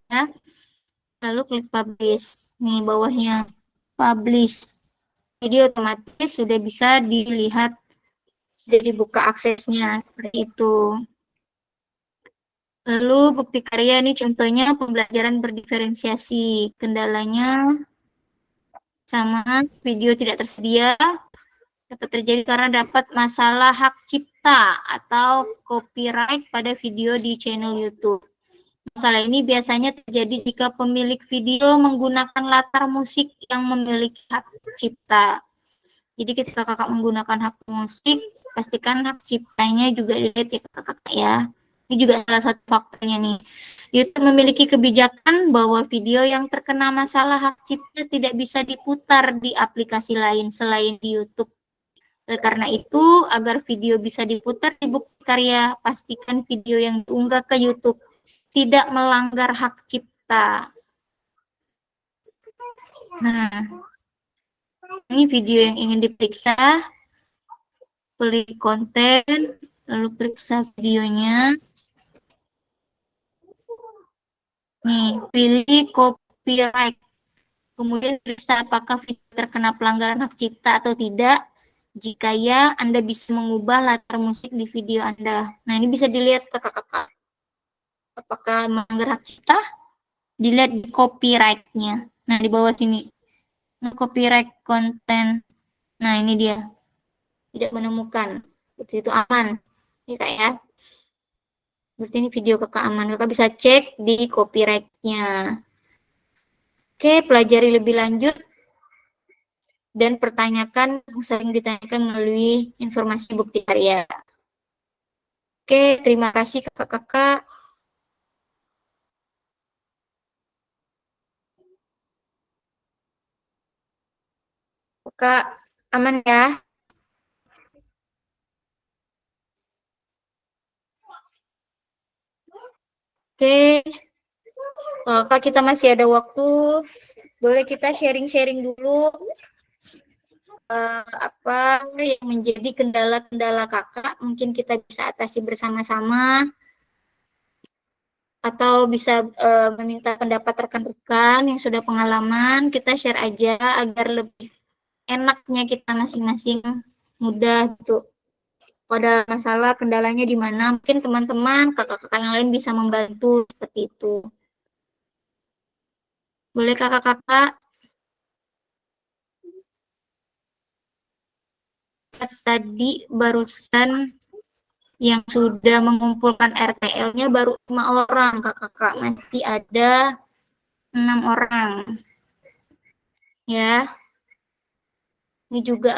ya. Lalu klik publish. Nih bawahnya publish. Jadi otomatis sudah bisa dilihat, sudah dibuka aksesnya seperti itu. Lalu bukti karya nih contohnya pembelajaran berdiferensiasi. Kendalanya sama video tidak tersedia dapat terjadi karena dapat masalah hak cipta atau copyright pada video di channel YouTube. Masalah ini biasanya terjadi jika pemilik video menggunakan latar musik yang memiliki hak cipta. Jadi ketika kakak menggunakan hak musik, pastikan hak ciptanya juga dilihat ya kakak ya. Ini juga salah satu faktornya nih. YouTube memiliki kebijakan bahwa video yang terkena masalah hak cipta tidak bisa diputar di aplikasi lain selain di YouTube. Oleh karena itu, agar video bisa diputar di bukti karya, pastikan video yang diunggah ke YouTube tidak melanggar hak cipta. Nah, ini video yang ingin diperiksa. Pilih konten, lalu periksa videonya. Nih, pilih copyright. Kemudian periksa apakah video terkena pelanggaran hak cipta atau tidak. Jika ya, Anda bisa mengubah latar musik di video Anda. Nah, ini bisa dilihat kakak-kakak. Apakah melanggar hak cipta? Dilihat di copyright-nya. Nah, di bawah sini. Nah, copyright konten. Nah, ini dia. Tidak menemukan. Berarti itu aman. Ini kak ya. Berarti ini video kakak aman. Kakak bisa cek di copyright-nya. Oke, pelajari lebih lanjut. Dan pertanyakan yang sering ditanyakan melalui informasi bukti karya. Oke, terima kasih kakak-kakak. Kakak aman ya? Oke, Kak, kita masih ada waktu. Boleh kita sharing-sharing dulu apa yang menjadi kendala-kendala kakak. Mungkin kita bisa atasi bersama-sama. Atau bisa meminta pendapat rekan-rekan yang sudah pengalaman. Kita share aja agar lebih enaknya kita masing-masing mudah gitu. Pada masalah kendalanya di mana, mungkin teman-teman, kakak-kakak yang lain bisa membantu seperti itu. Boleh kakak-kakak? Tadi barusan yang sudah mengumpulkan RTL-nya baru 5 orang, kakak-kakak. Masih ada 6 orang. Ya. Ini juga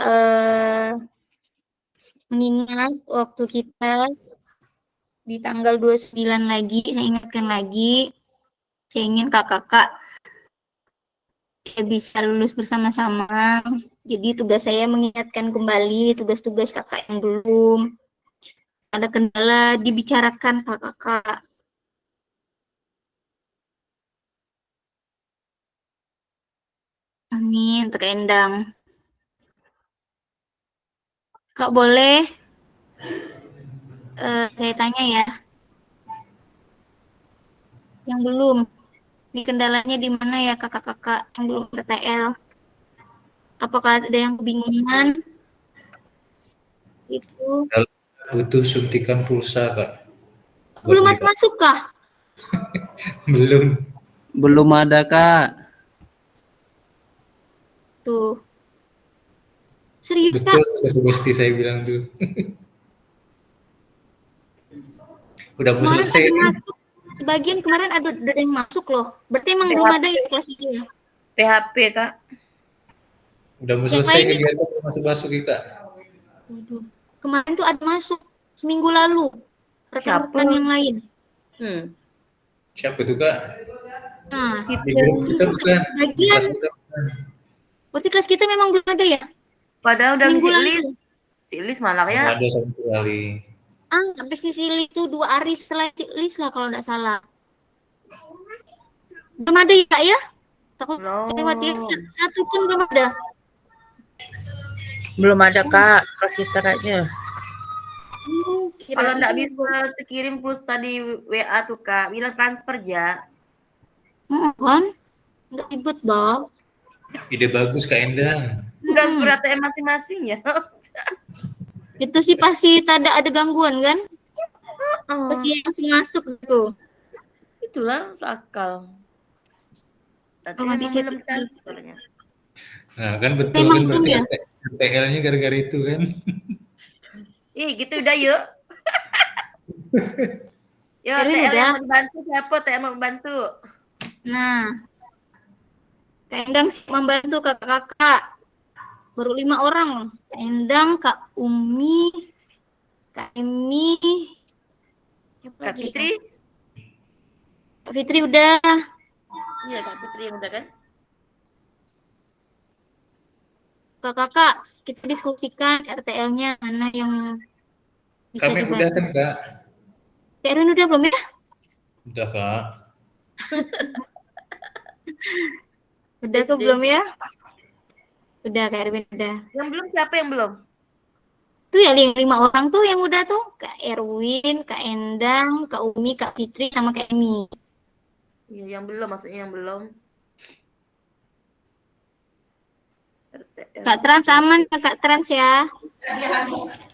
mengingat waktu kita di tanggal 29 lagi, saya ingatkan lagi, saya ingin kakak-kakak bisa lulus bersama-sama. Jadi tugas saya mengingatkan kembali tugas-tugas kakak yang belum. Ada kendala dibicarakan kakak-kakak. Amin, Kak Endang. Kak boleh saya tanya ya. Yang belum, di kendalanya di mana ya kakak-kakak yang belum RTL? Apakah ada yang kebingungan? Itu Butuh suntikan pulsa, Kak. belum ada masuk kah? Belum. Belum ada, Kak. Tuh. Serius, Betul, Kak? itu pasti saya bilang tuh. Udah mau Kemarin selesai. ada masuk. Sebagian kemarin ada yang masuk loh. Berarti emang belum ada ya kelas itu ya? PHP, Kak. Udah mau Yang selesai lainnya kegiatan masuk-masuk ya, Kak. Waduh. Kemarin tuh ada masuk seminggu lalu. Rekan-rekan yang lain. Siapa tuh, Kak? Nah, Di grup kita bukan. Di kelas kita bukan. berarti kelas kita memang belum ada ya? Padahal udah Seminggu ngisi lalu. list. Si list malah Belum ya. ada sama sekali. Sampai sisi itu 2 hari setelah list lah kalau nggak salah. Belum ada ya, Kak ya? Takut lewat ya. Satu pun belum ada. Belum ada Kak, kelas kita kayaknya. Kalau nggak bisa kirim pulsa di WA tuh Kak, bilang transfer ya. Kan? Nggak ribet dong. Ide bagus Kak Endang. Udah beratnya masing-masing ya. Itu sih pasti ada gangguan kan? pasti langsung masuk gitu. Itulah seakal. Tapi Oh, mati memang belum setting. cantik orangnya. Nah, kan betul Memang kan berarti iya. RTL-nya gara-gara itu kan. Ih, gitu udah yuk. Yo, Erwin TL udah. yang membantu siapa? TL yang membantu. Nah, Kak Endang siap membantu kakak-kakak. Baru 5 orang. Kak Endang, Kak Umi, Kak Emi, siapa Kak lagi ya? Fitri? Kak Fitri udah. Iya, Kak Fitri yang udah kan? Kakak-kakak, kita diskusikan RTL-nya mana yang bisa Kami dibantu. udah kan, Kak? Kak Erwin udah belum ya? Udah, Kak. Udah tuh belum ya? Udah, Kak Erwin udah. Yang belum siapa yang belum? Tuh ya 5 orang tuh yang udah tuh. Kak Erwin, Kak Endang, Kak Umi, Kak Fitri, sama Kak Emi. Iya, yang belum maksudnya yang belum. RTL. Kak Trans aman ya Kak Trans ya?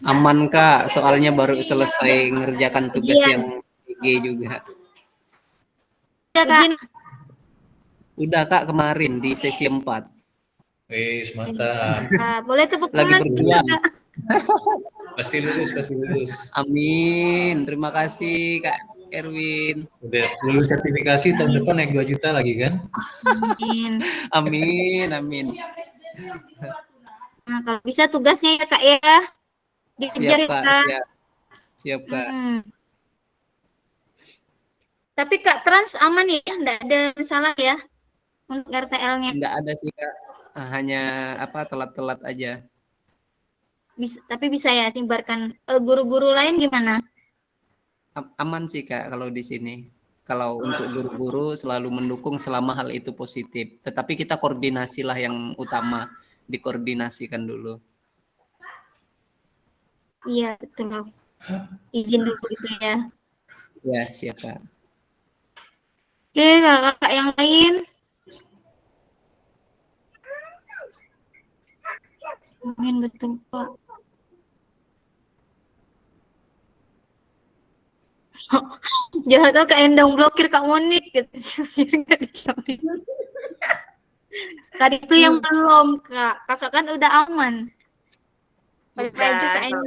Aman Kak, soalnya baru selesai ngerjakan tugas Ujian. yang IG juga. Udah Kak. Udah Kak kemarin di sesi 4. Wis, mantap. Nah, boleh tepuk Lagi tangan. berjuang. Kak. Pasti lulus, pasti lulus. Amin. Terima kasih Kak Erwin. Udah lulus sertifikasi tahun depan naik 2 juta lagi kan? Amin. Amin, amin. Nah, kalau bisa tugasnya ya Kak ya. Dikejar Siap ya Kak, Kak. siap. Siap Kak. Tapi Kak Trans aman ya? Nggak ada masalah ya? Untuk RTL-nya. Enggak ada sih Kak. Hanya apa telat-telat aja. Tapi bisa ya sebarkan. Guru-guru lain gimana? Aman sih Kak kalau di sini. Kalau untuk guru-guru selalu mendukung selama hal itu positif. Tetapi kita koordinasilah yang utama. Dikoordinasikan dulu. Iya, betul loh. Izin dulu gitu ya. Ya, siap Kak. Oke, kakak yang lain. Amin, betul kok. Jahat tuh Kak Endang blokir Kak Monik gitu. Tadi itu yang belum Kak. Kakak kan udah aman. Pada itu Kak Endang.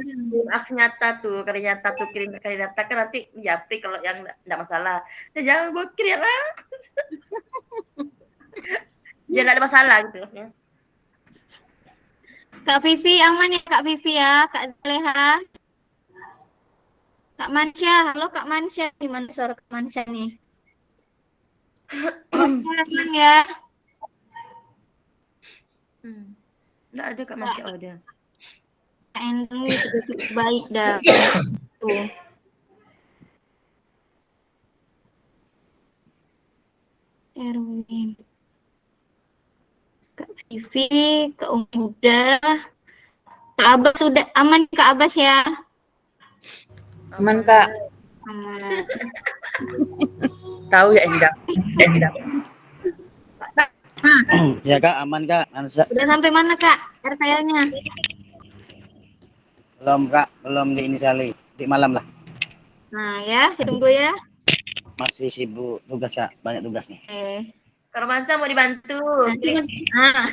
Aksi nyata tuh, kali nyata tuh kirim ke kali data kan nanti japri kalau yang enggak masalah. Ya, jangan blokir ya lah. Ya enggak ada masalah gitu maksudnya. Kak Vivi aman ya Kak Vivi ya, Kak Zaleha. Kak Mansya, halo Kak Mansya, gimana suara Kak Mansya nih? Aman ya. Enggak ada Kak Mansya ada. Kak Endang itu cukup baik dah. Tuh. Erwin. Kak Vivi, Kak Umi udah. Kak Abbas udah aman Kak Abbas ya? Aman Kak. Aman. Tahu ya Endang. Ya Kak, aman Kak. Udah sampai mana Kak RTL-nya? Belum Kak, belum diinisiali. Di malam lah. Nah ya, saya tunggu ya. Masih sibuk tugas Kak, banyak tugas nih. Kalau Mansa mau dibantu. Nanti Nah,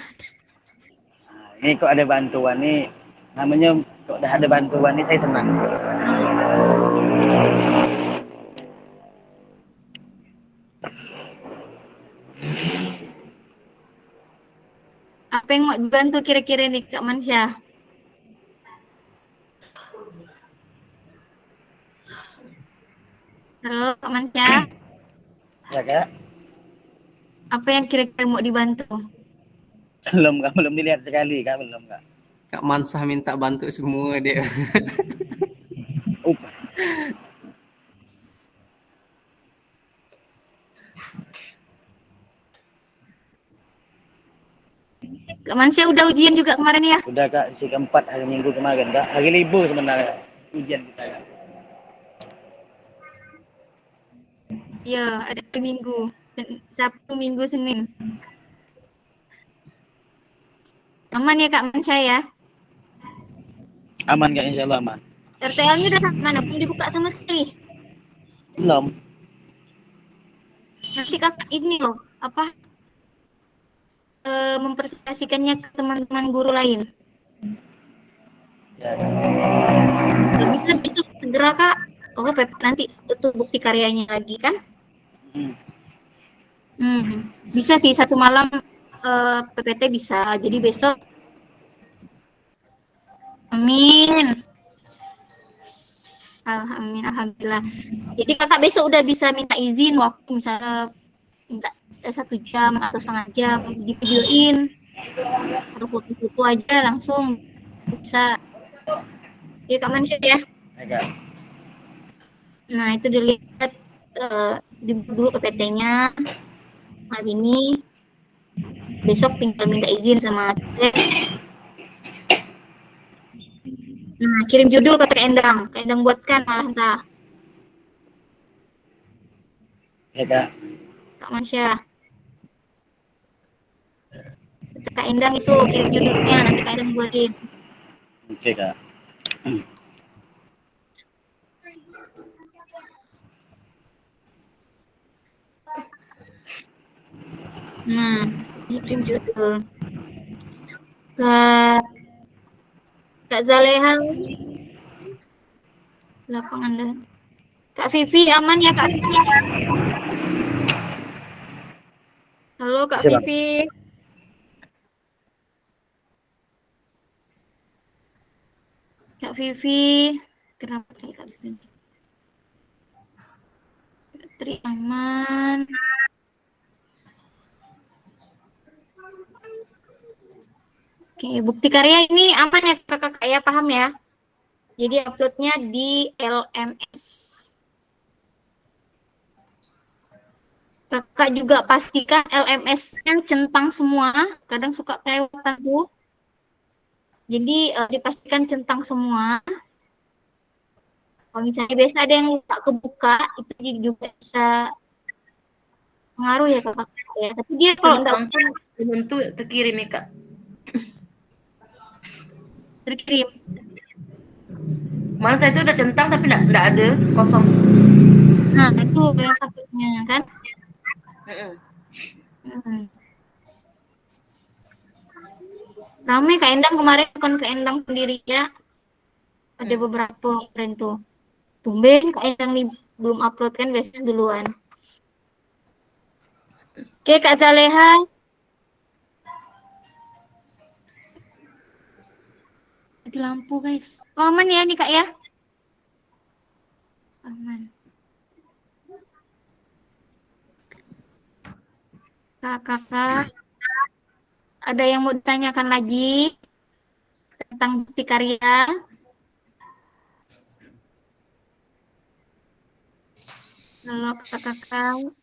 ini kok ada bantuan nih. Namanya kok udah ada bantuan nih saya senang. apa yang mau dibantu kira-kira nih Kak Mansya? Halo Kak Mansya. Ya Kak. Apa yang kira-kira mau dibantu? Belum Kak, belum dilihat sekali Kak, belum Kak. Kak Mansah minta bantu semua dia. Kak Mansya udah ujian juga kemarin ya? Udah Kak, isi keempat hari Minggu kemarin Kak. Hari libur sebenarnya ujian kita Kak. Iya, ada hari Minggu. Sabtu, Minggu, Senin. Aman ya Kak Mansya ya? Aman Kak, insya Allah aman. RTL-nya udah sampai mana? Belum dibuka sama sekali? Belum. Nanti kakak ini loh, apa, mempresentasikannya ke teman-teman guru lain. Ya. Kalau bisa besok segera kak. Oke, nanti itu bukti karyanya lagi kan? Bisa sih 1 malam PPT bisa. Jadi besok. Amin. Alhamdulillah. Jadi kakak besok udah bisa minta izin waktu misalnya minta 1 jam atau setengah jam di videoin atau foto-foto aja langsung bisa. Ya Kak Mansya ya. Agak. Nah itu dilihat dibuat dulu PPT-nya hari ini. Besok tinggal minta izin sama Cek. Nah kirim judul ke Kak Endang. Kak Endang buatkan malah entah. Ya Kak. Kak Mansya. Kak Endang itu kirim judulnya nanti Kak Endang buatin. Oke Kak. Nah, kirim judul. Kak Zaleha. Lapangan dah. Kak Vivi aman ya Kak Vivi? Halo Kak Siapa? Vivi. Kak Vivi. Kenapa nih Kak Vivi? Tri aman. Oke, bukti karya ini aman ya kakak ya, paham ya? Jadi uploadnya di LMS. Kakak juga pastikan LMS-nya centang semua, kadang suka kelewatan tuh. Jadi dipastikan centang semua. Kalau misalnya biasa ada yang lupa kebuka, itu juga bisa pengaruh ya kakak ya. Tapi dia kalau enggak bentuk terkirim ya Kak. Terkirim. Malah saya itu udah centang tapi enggak ada, kosong. Nah, itu yang satunya kan. Ramai Kak Endang kemarin, bukan Kak Endang sendiri ya. Ada beberapa kemarin tuh. Tumben Kak Endang nih belum upload kan, biasanya duluan. Oke Kak Zaleha. Mati lampu guys. Oh, aman ya nih Kak ya? Aman. Kakak, ada yang mau ditanyakan lagi tentang bukti karya? Halo kakak.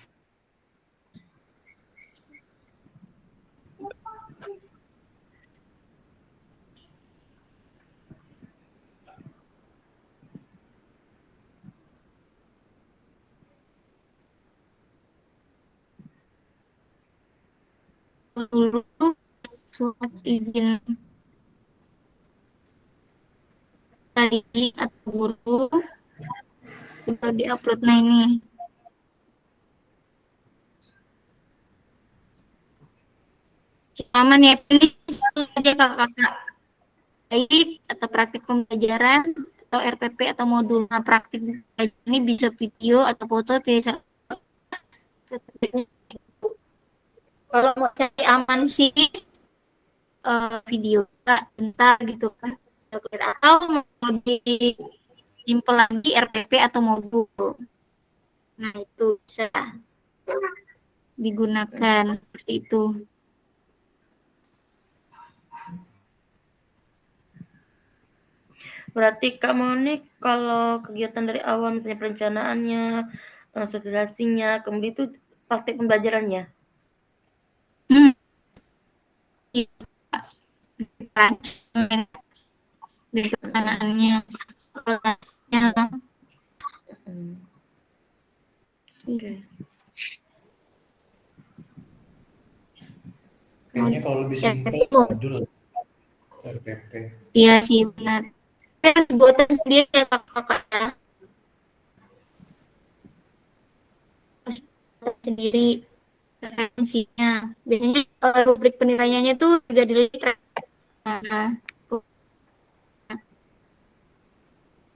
Dulu surat izin dari atau guru sudah diupload. Nah ini aman ya, pilih saja kakak, baik atau praktik pembelajaran atau RPP atau modul. Nah praktik ini bisa video atau foto, pilih. Kalau mau cari aman sih video Kak, bentar gitu kan, atau mau di simpel lagi RPP atau modul. Nah itu bisa digunakan seperti itu. Berarti Kak Monik kalau kegiatan dari awal misalnya perencanaannya, sosialisasinya, kemudian itu praktik pembelajarannya. Dari perencanaannya. Oke. Kayaknya kalau lebih simpel modul RPP. Iya sih benar. Buatan sendiri ya kakak ya. sendiri referensinya. Biasanya rubrik penilaiannya tuh juga dilihat. Nah,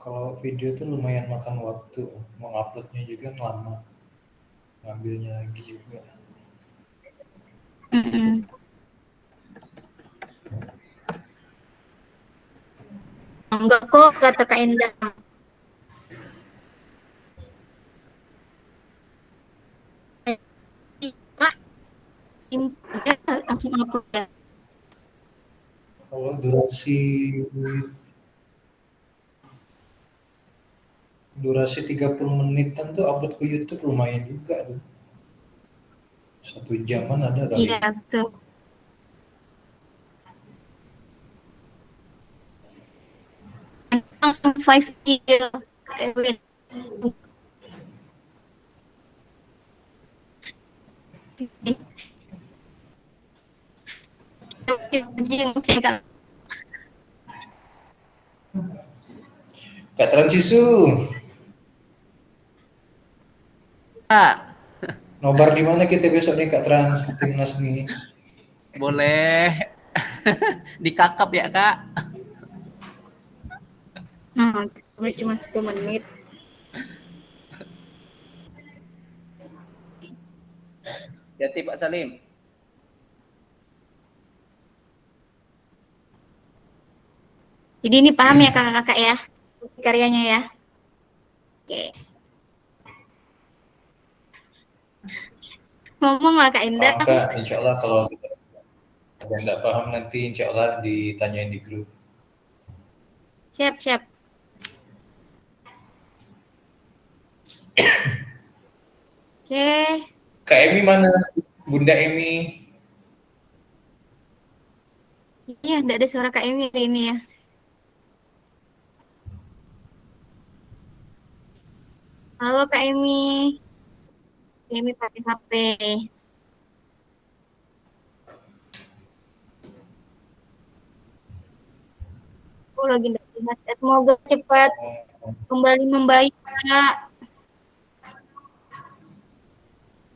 Kalau video tuh lumayan makan waktu, menguploadnya juga lama, ngambilnya lagi juga. Enggak kok, kata Kak Endang. Kak, simpelnya langsung upload ya. Kalau durasi 30 menitan tuh upload ke YouTube lumayan juga tuh. 1 jaman ada kali. Iya, betul. Langsung 5 video Kak Erwin. Kak Transisu, Kak, nobar di mana kita besok nih Kak Trans, timnas nih? boleh dikakap ya Kak? Cuma 10 menit. Hati Pak Salim. Jadi ini paham ya kakak-kakak ya, karyanya ya. Oke. Ngomong lah Kak Indah. Paham Kak, insya Allah kalau ada yang nggak paham nanti insya Allah ditanyain di grup. Siap. Oke. Kak Emi mana? Bunda Emi. Iya, enggak ada suara Kak Emi hari ini ya. Halo Kak Emi. Emi pakai HP. Oh, lagi enggak lihat. Semoga cepat kembali membaik, Kak.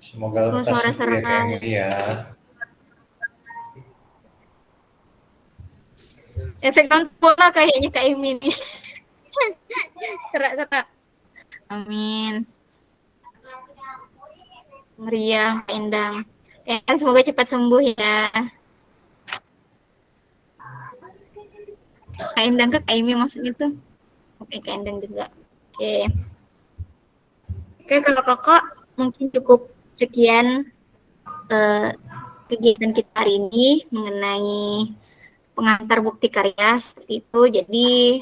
Semoga lekas suara sembuh ya Kak Emi ya. Efek nonton bola kayaknya Kak Emi nih. Serak. Amin. Meriah, Kak Endang. Semoga cepat sembuh ya. Kak Endang ke Kak Emi maksudnya tuh. Oke, Kak Endang juga. Oke, kalau kakak mungkin cukup sekian kegiatan kita hari ini mengenai pengantar bukti karya seperti itu. Jadi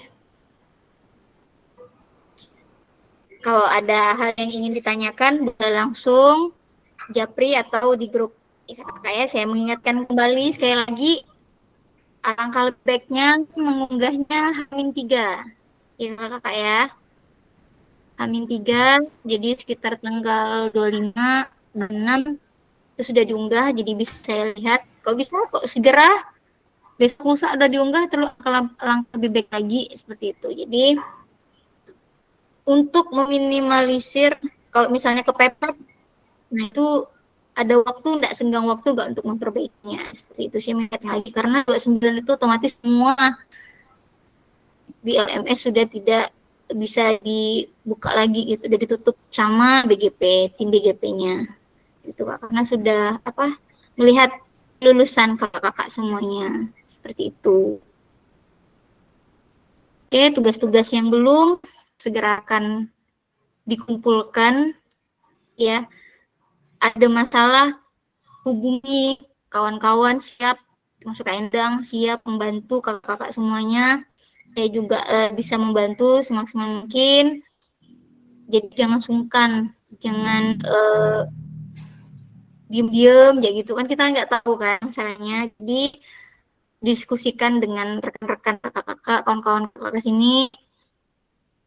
kalau ada hal yang ingin ditanyakan boleh langsung japri atau di grup kayak saya mengingatkan kembali sekali lagi alangkah lebih baiknya mengunggahnya H-3 ya kakak ya. H-3 jadi sekitar tanggal 25 26 itu sudah diunggah, jadi bisa saya lihat kok bisa kok segera besok lusa udah diunggah terus langkah lebih baik lagi seperti itu. Jadi untuk meminimalisir kalau misalnya kepepet, nah itu ada waktu enggak senggang waktu enggak untuk memperbaikinya seperti itu sih mengingatkan lagi karena 29 itu otomatis semua di LMS sudah tidak bisa dibuka lagi gitu, udah ditutup sama BGP, tim BGP-nya. Gitu Kak, karena sudah melihat lulusan kakak-kakak semuanya seperti itu. Oke, tugas-tugas yang belum segera akan dikumpulkan ya. Ada masalah hubungi kawan-kawan, siap termasuk Kak Endang, siap membantu kakak-kakak semuanya. Saya juga bisa membantu semaksimal mungkin. Jadi jangan sungkan, jangan diem-diem ya gitu kan, kita nggak tahu kan masalahnya. Jadi diskusikan dengan rekan-rekan kakak-kakak, kawan-kawan kakak sini.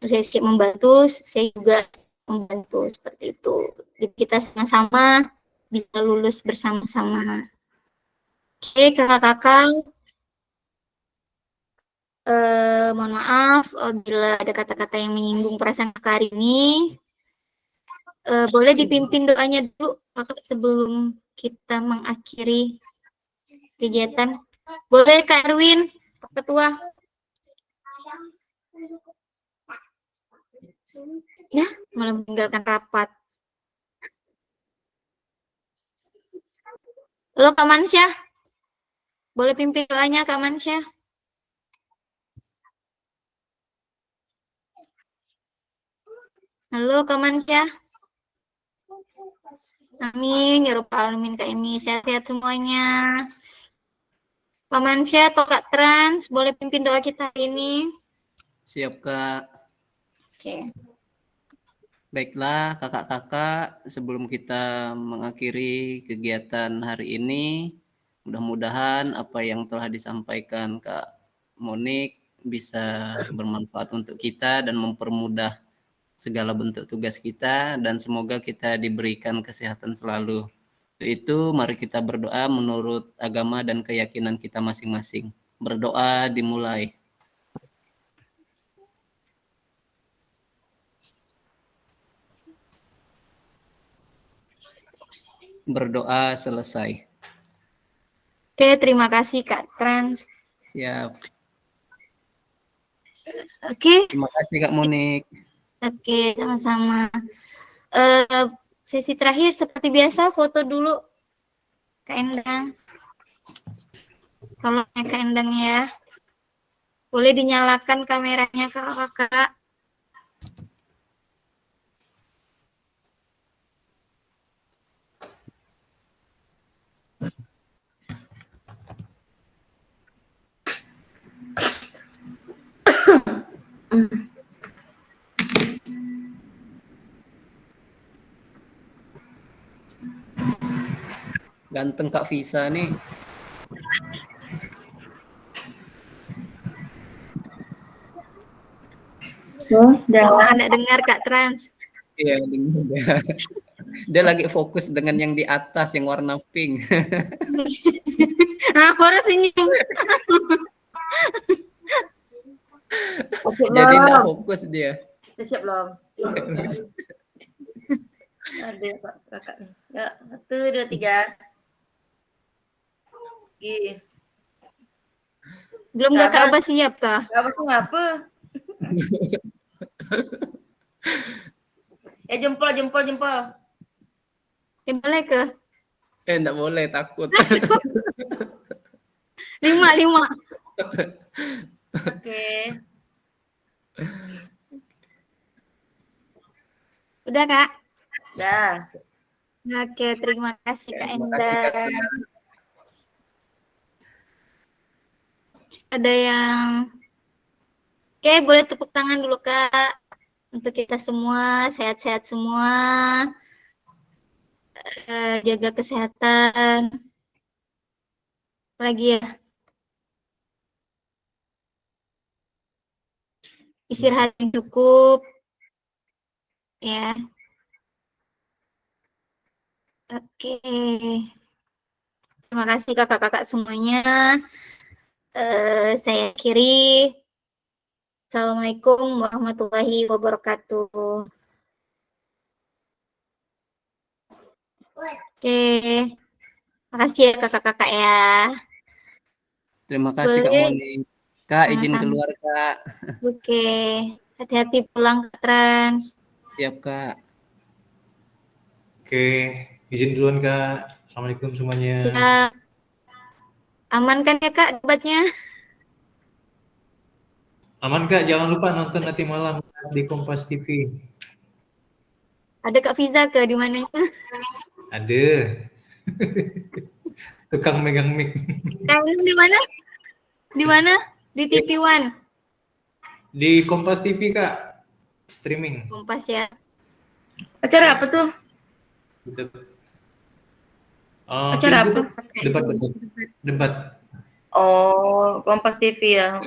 Saya siap membantu, saya juga membantu seperti itu. Jadi kita sama-sama bisa lulus bersama-sama. Oke kakak-kakak, mohon maaf bila ada kata-kata yang menyinggung perasaan kakak hari ini. Boleh dipimpin doanya dulu Kakak sebelum kita mengakhiri kegiatan, boleh Kak Erwin, Pak Ketua. Ya, malah meninggalkan rapat. Halo Kak Mansyah, boleh pimpin doanya Kak Mansyah. Halo Kak Mansyah. Amin, ya Rabbal Alamin Kak Emi, sehat-sehat semuanya. Pak Mansyah atau Kak Trans, boleh pimpin doa kita hari ini? Siap Kak. Oke. Baiklah kakak-kakak, sebelum kita mengakhiri kegiatan hari ini, mudah-mudahan apa yang telah disampaikan Kak Monik bisa bermanfaat untuk kita dan mempermudah segala bentuk tugas kita, dan semoga kita diberikan kesehatan selalu. Untuk itu mari kita berdoa menurut agama dan keyakinan kita masing-masing. Berdoa dimulai. Berdoa selesai. Oke, terima kasih Kak Trans. Siap. Oke. Terima kasih Kak Monik. Oke, sama-sama. Sesi terakhir seperti biasa foto dulu Kak Endang. Tolong ya Kak Endang ya. Boleh dinyalakan kameranya Kakak. Ganteng Kak Visa nih. Anda dengar Kak Trans? Iya, dengar. Dia lagi fokus dengan yang di atas yang warna pink. Nah, baru senyum. Jadi enggak fokus dia. Udah siap belum? Ada Pak kakak nih. Ya, 1, 2, 3. Oke. Belum Kakak Abah siap tah? Gak apa ngapa? Ya jempol. Boleh ke? Enggak boleh, takut. 5. Oke. Udah Kak? Dah. Oke, terima kasih Kak Terima kasih Kak. Endang. Ada yang... Oke, boleh tepuk tangan dulu Kak. Untuk kita semua, sehat-sehat semua. Jaga kesehatan. Lagi ya. Istirahat yang cukup. Ya. Oke. Terima kasih kakak-kakak semuanya. Saya akhiri. Assalamualaikum warahmatullahi wabarakatuh. Oke. Makasih ya kakak-kakak ya. Terima kasih Kak Monik. Kak, izin keluar Kak. Oke. Hati-hati pulang Kak Trans. Siap Kak. Oke, izin duluan Kak. Assalamualaikum semuanya. Siap. Aman kan ya Kak debatnya? Aman Kak, jangan lupa nonton nanti malam di Kompas TV. Ada Kak Fiza ke di mana? Ada. Tukang megang mic. Di mana? Di mana? Di TV One. Di Kompas TV Kak. Streaming. Kompas ya. Acara apa tuh? Acara apa? Debat. Oh, Kompas TV ya.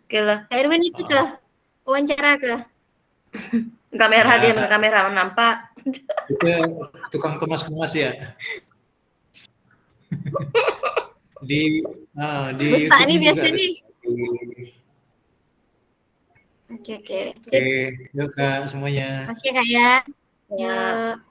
Oke lah. Kak Erwin itu kah? Wawancara kah? Kamera dia dengan kamera nampak. Itu tukang kemas-kemas ya. di Besar nih biasa nih. Oke. Oke, yuk Kak semuanya. Masih ya Kak ya. Ya. Yuk.